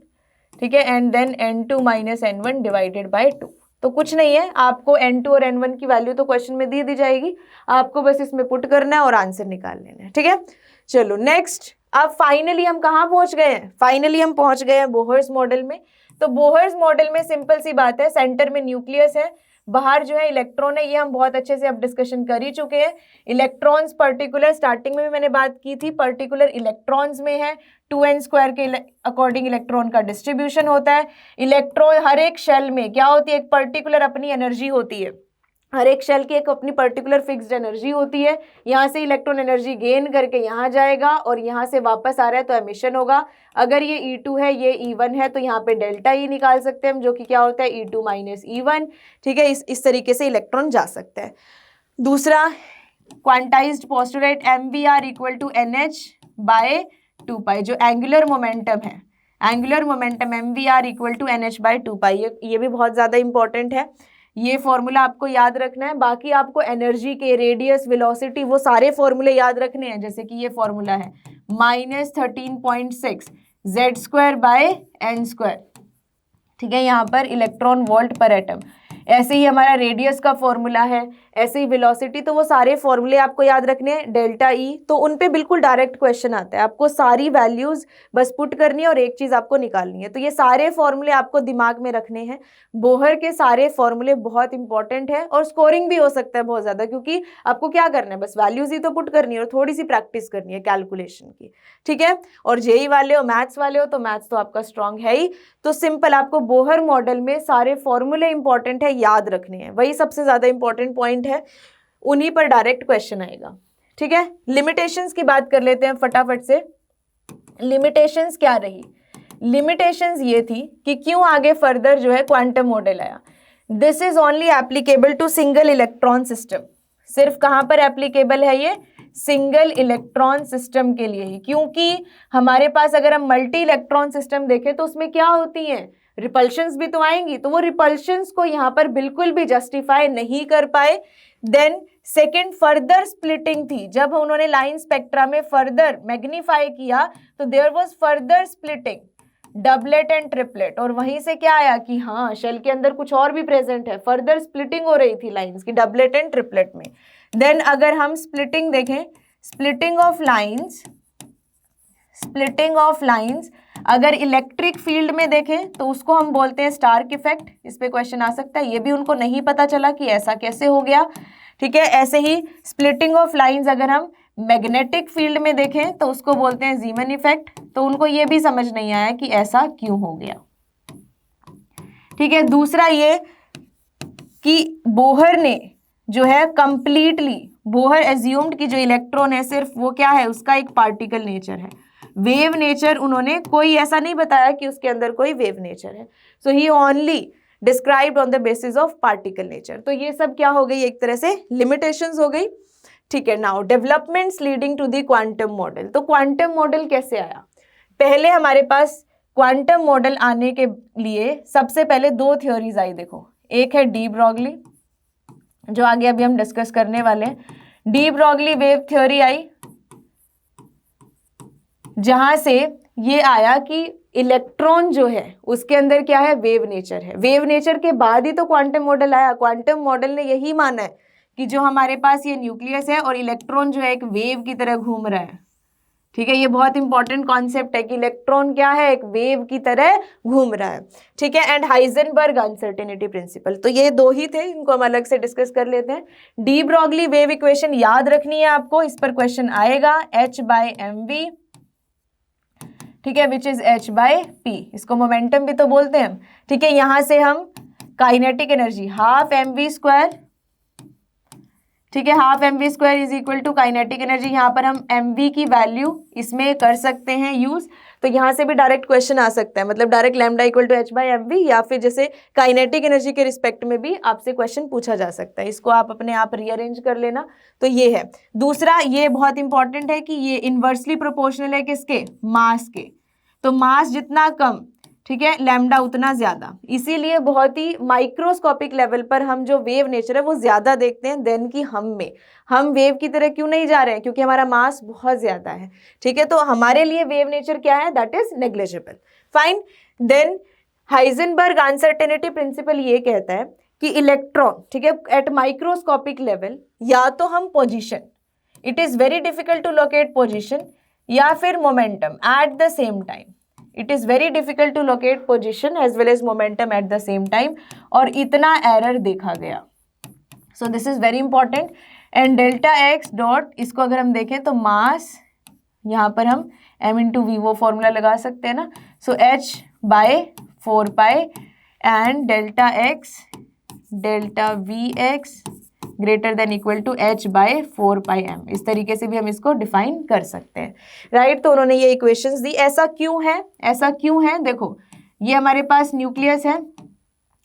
ठीक है, and then n2 - n1 divided by 2। तो कुछ नहीं है, आपको n2 और n1 की वैल्यू तो क्वेश्चन में दी जाएगी, आपको बस इसमें पुट करना है और आंसर निकाल लेना है, ठीक है। चलो नेक्स्ट, अब फाइनली हम कहाँ पहुंच गए हैं, फाइनली हम पहुंच गए हैं बोहर्स मॉडल में। तो बोहर्स मॉडल में सिंपल सी बात है, सेंटर में न्यूक्लियस है, बाहर जो है इलेक्ट्रॉन है, ये हम बहुत अच्छे से अब डिस्कशन कर ही चुके हैं। इलेक्ट्रॉन्स पर्टिकुलर, स्टार्टिंग में भी मैंने बात की थी, पर्टिकुलर इलेक्ट्रॉन्स में है, 2n² के अकॉर्डिंग इलेक्ट्रॉन का डिस्ट्रीब्यूशन होता है। इलेक्ट्रॉन हर एक शेल में क्या होती है, एक पर्टिकुलर अपनी एनर्जी होती है, हर एक शेल की एक अपनी पर्टिकुलर फिक्स्ड एनर्जी होती है। यहाँ से इलेक्ट्रॉन एनर्जी गेन करके यहाँ जाएगा और यहाँ से वापस आ रहा है तो एमिशन होगा। अगर ये E2 है, ये E1 है, तो यहाँ पे डेल्टा E निकाल सकते हैं हम, जो कि क्या होता है E2 - E1, ठीक है। इस तरीके से इलेक्ट्रॉन जा सकता है। दूसरा, क्वांटाइज्ड पोस्टुलेट MVR = NH/2π, जो एंगुलर मोमेंटम है, एंगुलर मोमेंटम MVR = NH/2π, ये भी बहुत ज़्यादा इंपॉर्टेंट है। ये फॉर्मूला आपको याद रखना है। बाकी आपको एनर्जी के, रेडियस, वेलोसिटी, वो सारे फॉर्मूले याद रखने हैं। जैसे कि ये फॉर्मूला है -13.6 Z²/n², ठीक है, यहाँ पर इलेक्ट्रॉन वोल्ट पर एटम। ऐसे ही हमारा रेडियस का फॉर्मूला है, ऐसे ही वेलोसिटी, तो वो सारे फॉर्मूले आपको याद रखने हैं। डेल्टा E, तो उन पे बिल्कुल डायरेक्ट क्वेश्चन आता है, आपको सारी वैल्यूज बस पुट करनी है और एक चीज आपको निकालनी है। तो ये सारे फॉर्मूले आपको दिमाग में रखने हैं। बोहर के सारे फॉर्मूले बहुत इंपॉर्टेंट है और स्कोरिंग भी हो सकता है बहुत ज्यादा, क्योंकि आपको क्या करना है, बस वैल्यूज ही तो पुट करनी है और थोड़ी सी प्रैक्टिस करनी है कैलकुलेशन की, ठीक है। और जेई वाले हो, मैथ्स वाले हो, तो मैथ्स तो आपका स्ट्रांग है ही। तो सिंपल, आपको बोहर मॉडल में सारे फॉर्मूले इंपॉर्टेंट है, याद रखने हैं, वही सबसे ज्यादा इंपॉर्टेंट पॉइंट है, उन्हीं पर डायरेक्ट क्वेश्चन आएगा, ठीक है। लिमिटेशंस की बात कर लेते हैं फटाफट से। लिमिटेशंस क्या रही, लिमिटेशंस ये थी कि क्यों आगे फर्दर जो है क्वांटम मॉडल आया। This is only applicable to single electron system. सिर्फ कहां पर एप्लीकेबल है ये, सिंगल इलेक्ट्रॉन सिस्टम के लिए ही, क्योंकि हमारे पास अगर हम मल्टी इलेक्ट्रॉन सिस्टम देखें तो उसमें क्या होती हैं, रिपल्शंस भी तो आएंगी, तो वो रिपल्शंस को यहाँ पर बिल्कुल भी जस्टिफाई नहीं कर पाए। देन सेकेंड, फर्दर स्प्लिटिंग थी, जब उन्होंने लाइन स्पेक्ट्रा में फर्दर मैग्नीफाई किया तो there was further splitting, doublet and triplet, और वहीं से क्या आया कि हाँ, शेल के अंदर कुछ और भी प्रेजेंट है, फर्दर स्प्लिटिंग हो रही थी लाइंस की डबलेट एंड ट्रिपलेट में। देन अगर हम स्प्लिटिंग देखें, splitting of lines, splitting of lines अगर इलेक्ट्रिक फील्ड में देखें तो उसको हम बोलते हैं स्टार्क इफेक्ट। इस पे क्वेश्चन आ सकता है, ये भी उनको नहीं पता चला कि ऐसा कैसे हो गया, ठीक है। ऐसे ही स्प्लिटिंग ऑफ लाइंस अगर हम मैग्नेटिक फील्ड में देखें तो उसको बोलते हैं जीमन इफेक्ट, तो उनको ये भी समझ नहीं आया कि ऐसा क्यों हो गया, ठीक है। दूसरा ये कि बोहर ने जो है कंप्लीटली, बोहर एज्यूम्ड कि जो इलेक्ट्रॉन है सिर्फ वो क्या है, उसका एक पार्टिकल नेचर है, वेव नेचर, उन्होंने कोई ऐसा नहीं बताया कि उसके अंदर कोई वेव नेचर है। So he only described on the basis of particle nature. तो ये सब क्या हो गई, एक तरह से लिमिटेशंस हो गई, ठीक है। Now developments leading to the quantum model. तो क्वांटम मॉडल कैसे आया, पहले हमारे पास क्वांटम मॉडल आने के लिए सबसे पहले 2 थ्योरीज आई, देखो, एक है डी ब्रॉगली, जो आगे अभी हम डिस्कस करने वाले हैं। डी ब्रॉगली वेव थ्योरी आई, जहां से ये आया कि इलेक्ट्रॉन जो है उसके अंदर क्या है, वेव नेचर है। वेव नेचर के बाद ही तो क्वांटम मॉडल आया। क्वांटम मॉडल ने यही माना है कि जो हमारे पास ये न्यूक्लियस है और इलेक्ट्रॉन जो है एक वेव की तरह घूम रहा है, ठीक है। ये बहुत इंपॉर्टेंट कॉन्सेप्ट है कि इलेक्ट्रॉन क्या है, एक वेव की तरह घूम रहा है, ठीक है। एंड हाइजेनबर्ग अनसर्टेनिटी प्रिंसिपल, तो ये 2 ही थे, इनको हम अलग से डिस्कस कर लेते हैं। डी ब्रॉगली वेव इक्वेशन याद रखनी है आपको, इस पर क्वेश्चन आएगा, H/mv, ठीक है, विच इज H/p, इसको मोमेंटम भी तो बोलते हैं हम, ठीक है। यहां से हम काइनेटिक एनर्जी 12mv² ठीक है, half mv² is equal to kinetic energy. यहाँ पर हम mv की वैल्यू इसमें कर सकते हैं यूज, तो यहाँ से भी डायरेक्ट क्वेश्चन आ सकता है, मतलब direct lambda equal to h/mv, या फिर जैसे काइनेटिक एनर्जी के रिस्पेक्ट में भी आपसे क्वेश्चन पूछा जा सकता है। इसको आप अपने आप रीअरेंज कर लेना। तो ये है दूसरा, ये बहुत इंपॉर्टेंट है कि ये इन्वर्सली प्रोपोर्शनल है किसके, मास के। तो मास जितना कम, ठीक है, लैम्डा उतना ज्यादा, इसीलिए बहुत ही माइक्रोस्कोपिक लेवल पर हम जो वेव नेचर है वो ज्यादा देखते हैं देन कि हम वेव की तरह क्यों नहीं जा रहे हैं, क्योंकि हमारा मास बहुत ज्यादा है। ठीक है, तो हमारे लिए वेव नेचर क्या है, that is negligible. Fine. Then Heisenberg uncertainty principle ये कहता है कि इलेक्ट्रॉन, ठीक है, एट माइक्रोस्कोपिक लेवल या तो हम position, it is very difficult to locate position, या फिर momentum at the same time. It is very difficult to locate position as well as momentum at the same time, और इतना error देखा गया। So this is very important। and delta x dot, इसको अगर हम देखें तो मास, यहाँ पर हम m इंटू वी वो फॉर्मूला लगा सकते हैं ना, so h/4π and delta x delta v x greater than equal to h/4πm, इस तरीके से भी हम इसको डिफाइन कर सकते हैं, राइट। तो उन्होंने ये इक्वेशंस दी। ऐसा क्यों है, देखो ये हमारे पास न्यूक्लियस है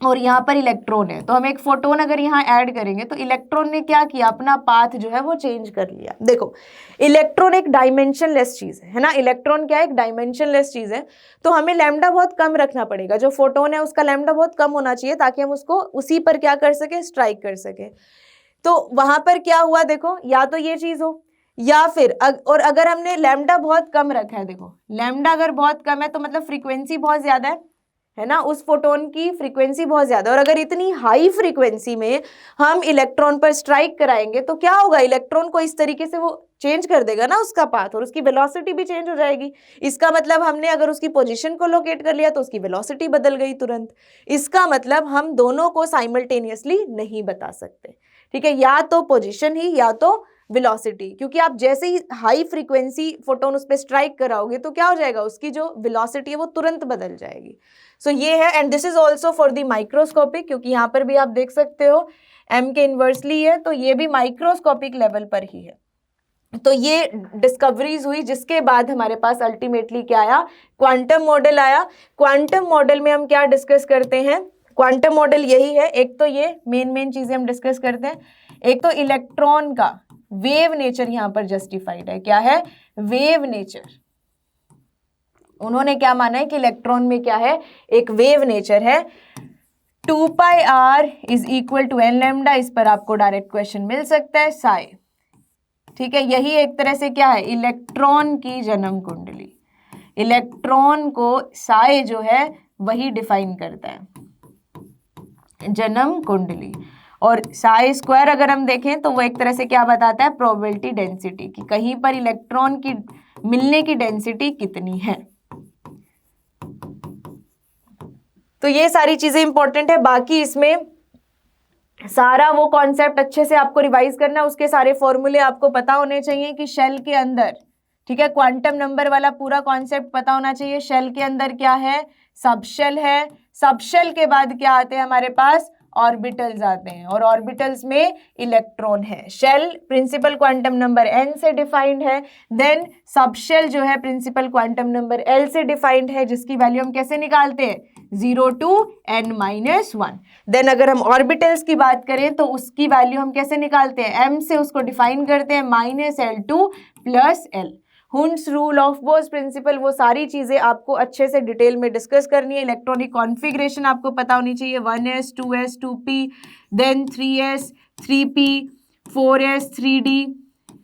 और यहाँ पर इलेक्ट्रॉन है, तो हम एक फोटोन अगर यहाँ ऐड करेंगे तो इलेक्ट्रॉन ने क्या किया, अपना पाथ जो है वो चेंज कर लिया। देखो इलेक्ट्रॉन एक डायमेंशनलेस चीज है ना, इलेक्ट्रॉन क्या है, एक डायमेंशनलेस चीज है, तो हमें लैम्डा बहुत कम रखना पड़ेगा। जो फोटोन है उसका लैम्डा बहुत कम होना चाहिए ताकि हम उसको उसी पर क्या कर सके, स्ट्राइक कर सके। तो वहां पर क्या हुआ, देखो या तो ये चीज हो, या फिर और अगर हमने लैम्डा बहुत कम रखा है, देखो लैम्डा अगर बहुत कम है तो मतलब फ्रीक्वेंसी बहुत ज्यादा है ना, उस फोटोन की फ्रीक्वेंसी बहुत ज्यादा, और अगर इतनी हाई फ्रीक्वेंसी में हम इलेक्ट्रॉन पर स्ट्राइक कराएंगे तो क्या होगा, इलेक्ट्रॉन को इस तरीके से वो चेंज कर देगा ना उसका पाथ, और उसकी वेलोसिटी भी चेंज हो जाएगी। इसका मतलब हमने अगर उसकी पोजीशन को लोकेट कर लिया तो उसकी वेलोसिटी बदल गई तुरंत। इसका मतलब हम दोनों को साइमल्टेनियसली नहीं बता सकते, ठीक है, या तो पोजीशन ही या तो वेलोसिटी, क्योंकि आप जैसे ही हाई फ्रीक्वेंसी फोटोन उस पर स्ट्राइक कराओगे तो क्या हो जाएगा, उसकी जो वेलोसिटी है वो तुरंत बदल जाएगी। सो ये है, and this is also for the microscopic, क्योंकि यहाँ पर भी आप देख सकते हो m के इन्वर्सली है, तो ये भी माइक्रोस्कोपिक लेवल पर ही है। तो ये डिस्कवरीज हुई, जिसके बाद हमारे पास अल्टीमेटली क्या आया, क्वांटम मॉडल आया। क्वांटम मॉडल में हम क्या डिस्कस करते हैं, क्वांटम मॉडल यही है, एक तो ये मेन चीजें हम डिस्कस करते हैं, एक तो इलेक्ट्रॉन का वेव नेचर यहाँ पर जस्टिफाइड है, क्या है, वेव नेचर। उन्होंने क्या माना है कि इलेक्ट्रॉन में क्या है, एक वेव नेचर है। 2πr is equal to n lambda, इस पर आपको डायरेक्ट क्वेश्चन मिल सकता है, साई, ठीक है, यही एक तरह से क्या है, इलेक्ट्रॉन की जन्म कुंडली, इलेक्ट्रॉन को साई जो है वही डिफाइन करता है, जन्म कुंडली। और साई स्क्वायर अगर हम देखें तो वो एक तरह से क्या बताता है, प्रोबेबिलिटी डेंसिटी, कि कहीं पर इलेक्ट्रॉन की मिलने की डेंसिटी कितनी है। तो ये सारी चीजें इंपॉर्टेंट है। बाकी इसमें सारा वो कॉन्सेप्ट अच्छे से आपको रिवाइज करना है, उसके सारे फॉर्मूले आपको पता होने चाहिए कि शेल के अंदर, ठीक है, क्वांटम नंबर वाला पूरा कॉन्सेप्ट पता होना चाहिए। शेल के अंदर क्या है, सबशेल है, सबशेल के बाद क्या आते हैं हमारे पास, ऑर्बिटल्स आते हैं, और ऑर्बिटल्स में इलेक्ट्रॉन है। Shell principal quantum number n से डिफाइंड है, देन सबशेल जो है प्रिंसिपल क्वांटम नंबर l से डिफाइंड है, जिसकी वैल्यू हम कैसे निकालते हैं, 0 to n-1। देन अगर हम ऑर्बिटल्स की बात करें तो उसकी वैल्यू हम कैसे निकालते हैं, m से उसको डिफाइन करते हैं -L2 + L। Hund's rule, Aufbau's principle, वो सारी चीजें आपको अच्छे से डिटेल में डिस्कस करनी है। इलेक्ट्रॉनिक कॉन्फ़िगरेशन आपको पता होनी चाहिए, 1s 2s 2p, then 3s 3p 4s 3d,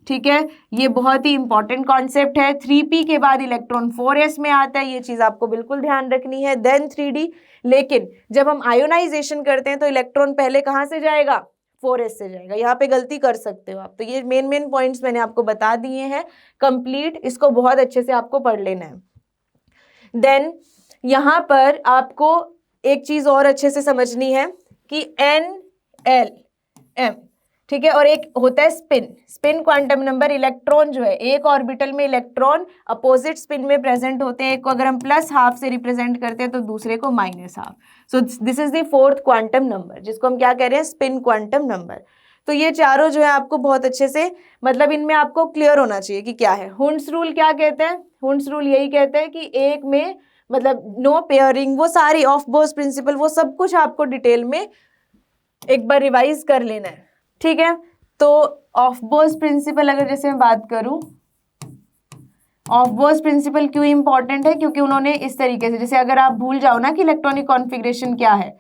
ठीक है, ये बहुत ही इंपॉर्टेंट कॉन्सेप्ट है। 3p के बाद इलेक्ट्रॉन 4s में आता है, ये चीज आपको बिल्कुल ध्यान रखनी है, देन 3d। लेकिन जब हम आयोनाइजेशन करते हैं तो इलेक्ट्रॉन पहले कहाँ से जाएगा, 4s से जाएगा। यहाँ पे गलती कर सकते हो आप, तो ये मेन पॉइंट्स मैंने आपको बता दिए हैं कंप्लीट, इसको बहुत अच्छे से आपको पढ़ लेना है। देन यहाँ पर आपको एक चीज और अच्छे से समझनी है कि NLM, ठीक है, और एक होता है स्पिन क्वांटम नंबर। इलेक्ट्रॉन जो है, एक ऑर्बिटल में इलेक्ट्रॉन अपोजिट स्पिन में प्रेजेंट होते हैं, एक को अगर हम +½ से रिप्रेजेंट करते हैं तो दूसरे को -½ सो this is the 4th quantum number, जिसको हम क्या कह रहे हैं, स्पिन क्वांटम नंबर। तो ये चारों जो है आपको बहुत अच्छे से मतलब इनमें आपको क्लियर होना चाहिए कि क्या है। हुंड्स रूल क्या कहते हैं? हुंड्स रूल यही कहते हैं कि एक में मतलब नो पेयरिंग, वो सारी ऑफ बोस प्रिंसिपल, वो सब कुछ आपको डिटेल में एक बार रिवाइज कर लेना है, ठीक है। तो ऑफ बोस प्रिंसिपल अगर जैसे मैं बात करूं, ऑफ बोस प्रिंसिपल क्यों इंपॉर्टेंट है? क्योंकि उन्होंने इस तरीके से, जैसे अगर आप भूल जाओ ना कि इलेक्ट्रॉनिक कॉन्फ़िगरेशन क्या है,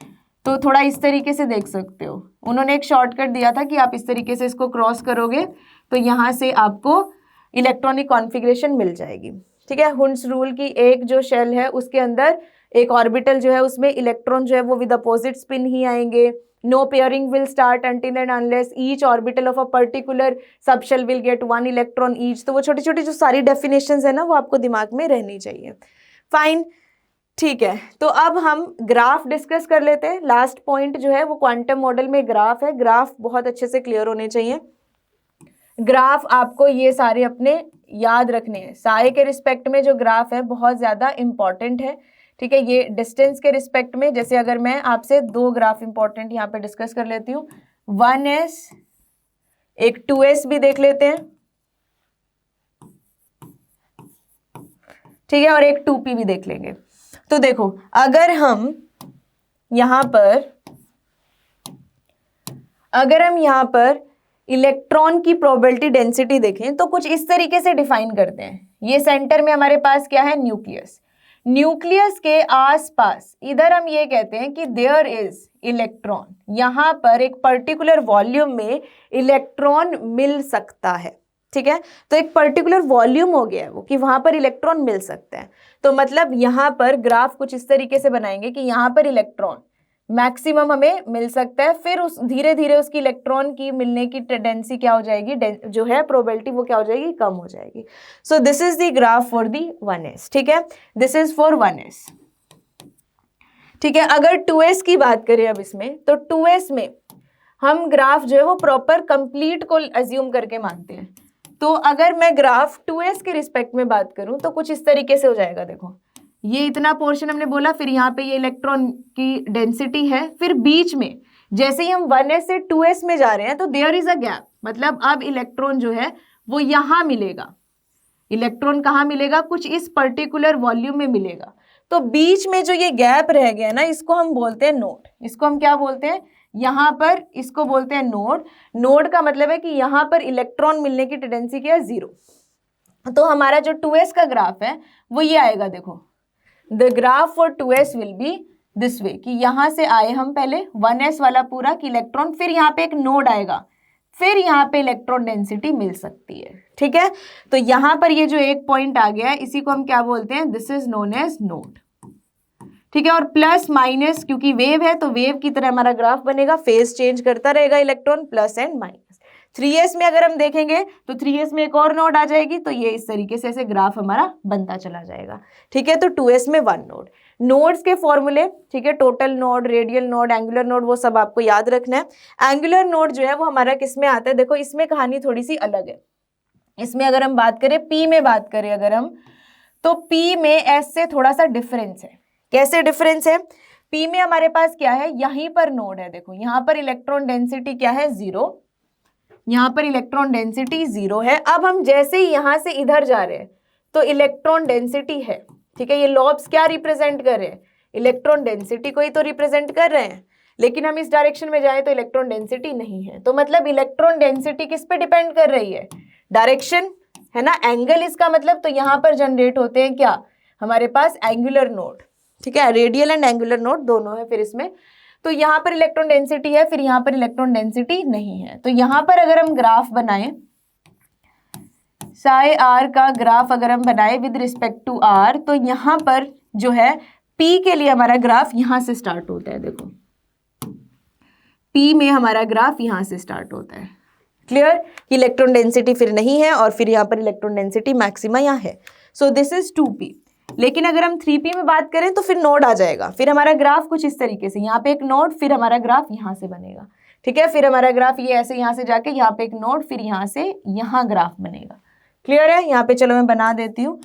तो थोड़ा इस तरीके से देख सकते हो। उन्होंने एक शॉर्टकट दिया था कि आप इस तरीके से इसको क्रॉस करोगे तो यहाँ से आपको इलेक्ट्रॉनिक कॉन्फ़िगरेशन मिल जाएगी, ठीक है। हुंड्स रूल की एक जो शेल है उसके अंदर एक ऑर्बिटल जो है उसमें इलेक्ट्रॉन जो है वो विद अपोजिट स्पिन ही आएंगे। No pairing will start until and unless each orbital of a particular subshell will get 1 electron each। तो वो छोटी छोटी जो सारी डेफिनेशंस है ना वो आपको दिमाग में रहनी चाहिए। फाइन, ठीक है। तो अब हम ग्राफ डिस्कस कर लेते हैं। लास्ट पॉइंट जो है वो क्वांटम मॉडल में ग्राफ है। ग्राफ बहुत अच्छे से क्लियर होने चाहिए। ग्राफ आपको ये सारे अपने याद रखने हैं। सारे के रिस्पेक्ट में जो ग्राफ है बहुत ज़्यादा इंपॉर्टेंट है, ठीक है। ये डिस्टेंस के रिस्पेक्ट में, जैसे अगर मैं आपसे दो ग्राफ इंपॉर्टेंट यहाँ पे डिस्कस कर लेती हूँ, 1s, एक 2s भी देख लेते हैं, ठीक है, और एक 2p भी देख लेंगे। तो देखो अगर हम यहाँ पर इलेक्ट्रॉन की प्रोबेबिलिटी डेंसिटी देखें तो कुछ इस तरीके से डिफाइन करते हैं। ये सेंटर में हमारे पास क्या है? न्यूक्लियस। न्यूक्लियस के आसपास इधर हम ये कहते हैं कि देयर इज इलेक्ट्रॉन, यहाँ पर एक पर्टिकुलर वॉल्यूम में इलेक्ट्रॉन मिल सकता है, ठीक है। तो एक पर्टिकुलर वॉल्यूम हो गया है वो कि वहां पर इलेक्ट्रॉन मिल सकता है। तो मतलब यहाँ पर ग्राफ कुछ इस तरीके से बनाएंगे कि यहाँ पर इलेक्ट्रॉन मैक्सिमम हमें मिल सकता है, फिर उस धीरे धीरे उसकी इलेक्ट्रॉन की मिलने की टेंडेंसी क्या हो जाएगी, जो है प्रोबेबिलिटी वो क्या हो जाएगी, कम हो जाएगी। सो this is the graph for the 1s, ठीक है। दिस इज फॉर 1s, ठीक है। अगर 2s की बात करें अब इसमें, तो 2s में हम ग्राफ जो है वो प्रॉपर कंप्लीट को अज्यूम करके मानते हैं। तो अगर मैं ग्राफ 2s के रिस्पेक्ट में बात करूं तो कुछ इस तरीके से हो जाएगा। देखो ये इतना पोर्शन हमने बोला, फिर यहाँ पे ये इलेक्ट्रॉन की डेंसिटी है, फिर बीच में जैसे ही हम 1s से 2s में जा रहे हैं तो देयर इज अ गैप, मतलब अब इलेक्ट्रॉन जो है वो यहाँ मिलेगा। इलेक्ट्रॉन कहाँ मिलेगा? कुछ इस पर्टिकुलर वॉल्यूम में मिलेगा। तो बीच में जो ये गैप रह गया ना, इसको हम बोलते हैं नोड। इसको हम क्या बोलते हैं? यहाँ पर इसको बोलते हैं नोड। नोड का मतलब है कि यहाँ पर इलेक्ट्रॉन मिलने की टेंडेंसी क्या है? 0। तो हमारा जो 2s का ग्राफ है वो ये आएगा। देखो the graph for 2s will be this way, कि यहाँ से आए हम पहले 1s वाला पूरा कि इलेक्ट्रॉन, फिर यहाँ पे एक नोड आएगा, फिर यहाँ पे इलेक्ट्रॉन डेंसिटी मिल सकती है, ठीक है। तो यहाँ पर ये जो एक पॉइंट आ गया है इसी को हम क्या बोलते हैं? This is known as node, ठीक है। और प्लस माइनस, क्योंकि वेव है तो वेव की तरह हमारा ग्राफ बनेगा, फेज चेंज करता रहेगा electron, plus and minus. 3s में अगर हम देखेंगे तो 3s में एक और नोड आ जाएगी, तो ये इस तरीके से ऐसे ग्राफ हमारा बनता चला जाएगा, ठीक है। तो 2s में 1 नोड। नोड्स के फॉर्मूले, ठीक है, total node, radial node, angular node, वो सब आपको याद रखना है। एंगुलर नोड जो है वो हमारा किस में आता है? देखो इसमें कहानी थोड़ी सी अलग है। इसमें अगर हम बात करें, पी में बात करें अगर हम, तो पी में एस से थोड़ा सा डिफरेंस है। कैसे डिफरेंस है? पी में हमारे पास क्या है? यहीं पर नोड है। देखो यहाँ पर इलेक्ट्रॉन डेंसिटी क्या है? 0। यहाँ पर इलेक्ट्रॉन डेंसिटी 0 है। अब हम जैसे ही यहाँ से इधर जा रहे हैं तो इलेक्ट्रॉन डेंसिटी है, ठीक है। ये लॉब्स क्या रिप्रेजेंट कर रहे हैं? इलेक्ट्रॉन डेंसिटी को ही तो रिप्रेजेंट कर रहे हैं, लेकिन हम इस डायरेक्शन में जाएं तो इलेक्ट्रॉन डेंसिटी नहीं है। तो मतलब इलेक्ट्रॉन डेंसिटी किस पे डिपेंड कर रही है? डायरेक्शन, है ना, एंगल इसका मतलब। तो यहाँ पर जनरेट होते हैं क्या? हमारे पास एंगुलर नोड, ठीक है। रेडियल एंड एंगुलर नोड दोनों है फिर इसमें। तो यहाँ पर इलेक्ट्रॉन डेंसिटी है, फिर यहाँ पर इलेक्ट्रॉन डेंसिटी नहीं है। तो यहाँ पर अगर हम ग्राफ बनाएं, साई आर का ग्राफ अगर हम बनाए विद रिस्पेक्ट टू आर, तो यहाँ पर जो है पी के लिए हमारा ग्राफ यहाँ से स्टार्ट होता है। देखो पी में हमारा ग्राफ यहाँ से स्टार्ट होता है। क्लियर? इलेक्ट्रॉन डेंसिटी फिर नहीं है और फिर यहाँ पर इलेक्ट्रॉन डेंसिटी मैक्सिमा यहाँ है। So this is 2p। लेकिन अगर हम 3p में बात करें तो फिर नोड आ जाएगा। फिर हमारा ग्राफ कुछ इस तरीके से, यहाँ पे एक नोड, फिर हमारा ग्राफ यहाँ से बनेगा, ठीक है। फिर हमारा ग्राफ ये ऐसे यहाँ से जाके यहाँ पे एक नोड, फिर यहाँ से यहाँ ग्राफ बनेगा। क्लियर है? यहाँ पे चलो मैं बना देती हूँ।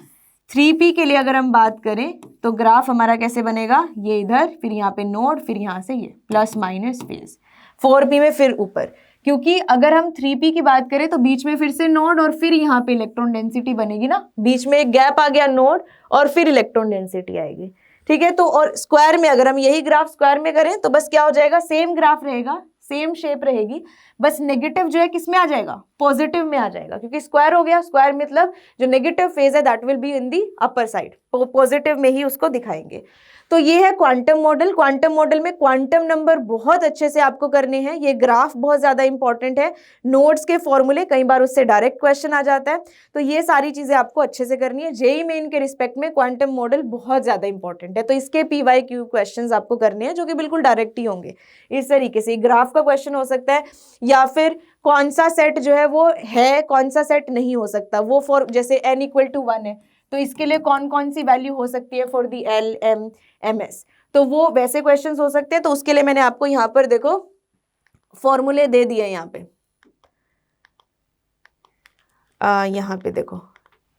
3p के लिए अगर हम बात करें तो ग्राफ हमारा कैसे बनेगा? ये इधर, फिर यहाँ पे नोड, फिर यहाँ से ये प्लस माइनस फेज। 4p में फिर ऊपर, क्योंकि अगर हम 3p की बात करें तो बीच में फिर से नोड और फिर यहाँ पे इलेक्ट्रॉन डेंसिटी बनेगी ना, बीच में एक गैप आ गया नोड और फिर इलेक्ट्रॉन डेंसिटी आएगी, ठीक है। तो और स्क्वायर में अगर हम यही ग्राफ स्क्वायर में करें तो बस क्या हो जाएगा, सेम ग्राफ रहेगा, सेम शेप रहेगी, बस नेगेटिव जो है किस में आ जाएगा, पॉजिटिव में आ जाएगा, क्योंकि स्क्वायर हो गया, स्क्वायर मतलब जो नेगेटिव फेज है that will be in the upper side, positive में ही उसको दिखाएंगे। तो ये है क्वांटम मॉडल। क्वांटम मॉडल में क्वांटम नंबर बहुत अच्छे से आपको करने हैं, ये ग्राफ बहुत ज्यादा इंपॉर्टेंट है, नोड्स के फॉर्मूले, कई बार उससे डायरेक्ट क्वेश्चन आ जाता है, तो ये सारी चीजें आपको अच्छे से करनी है। जेईई मेन के रिस्पेक्ट में क्वांटम मॉडल बहुत ज्यादा इंपॉर्टेंट है, तो इसके PYQ क्वेश्चंस आपको करने हैं जो कि बिल्कुल डायरेक्ट ही होंगे। इस तरीके से ग्राफ का क्वेश्चन हो सकता है, या फिर कौन सा सेट जो है वो है, कौन सा सेट नहीं हो सकता, वो फॉर जैसे n = 1 है तो इसके लिए कौन कौन सी वैल्यू हो सकती है for the L M MS, तो वो वैसे क्वेश्चंस हो सकते हैं। तो उसके लिए मैंने आपको यहाँ पर देखो फॉर्मूले दे दिए, यहाँ पे यहाँ पे देखो,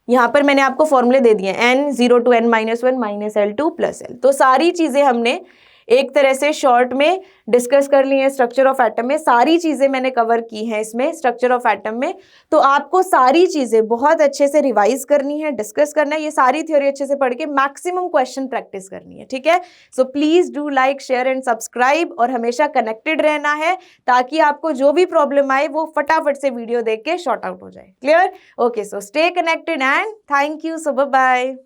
यहाँ पर मैंने आपको फॉर्मूले दे दिए n0 to n - 1 - L2 + L। तो सारी चीजें हमने एक तरह से शॉर्ट में डिस्कस कर ली है। स्ट्रक्चर ऑफ एटम में सारी चीजें मैंने कवर की हैं इसमें, स्ट्रक्चर ऑफ एटम में। तो आपको सारी चीजें बहुत अच्छे से रिवाइज करनी है, डिस्कस करना है, ये सारी थ्योरी अच्छे से पढ़ के मैक्सिमम क्वेश्चन प्रैक्टिस करनी है, ठीक है। So please do like, share and subscribe, और हमेशा कनेक्टेड रहना है ताकि आपको जो भी प्रॉब्लम आए वो फटाफट से वीडियो देख के शॉर्ट आउट हो जाए। Clear? Okay, so stay connected and thank you, so bye bye.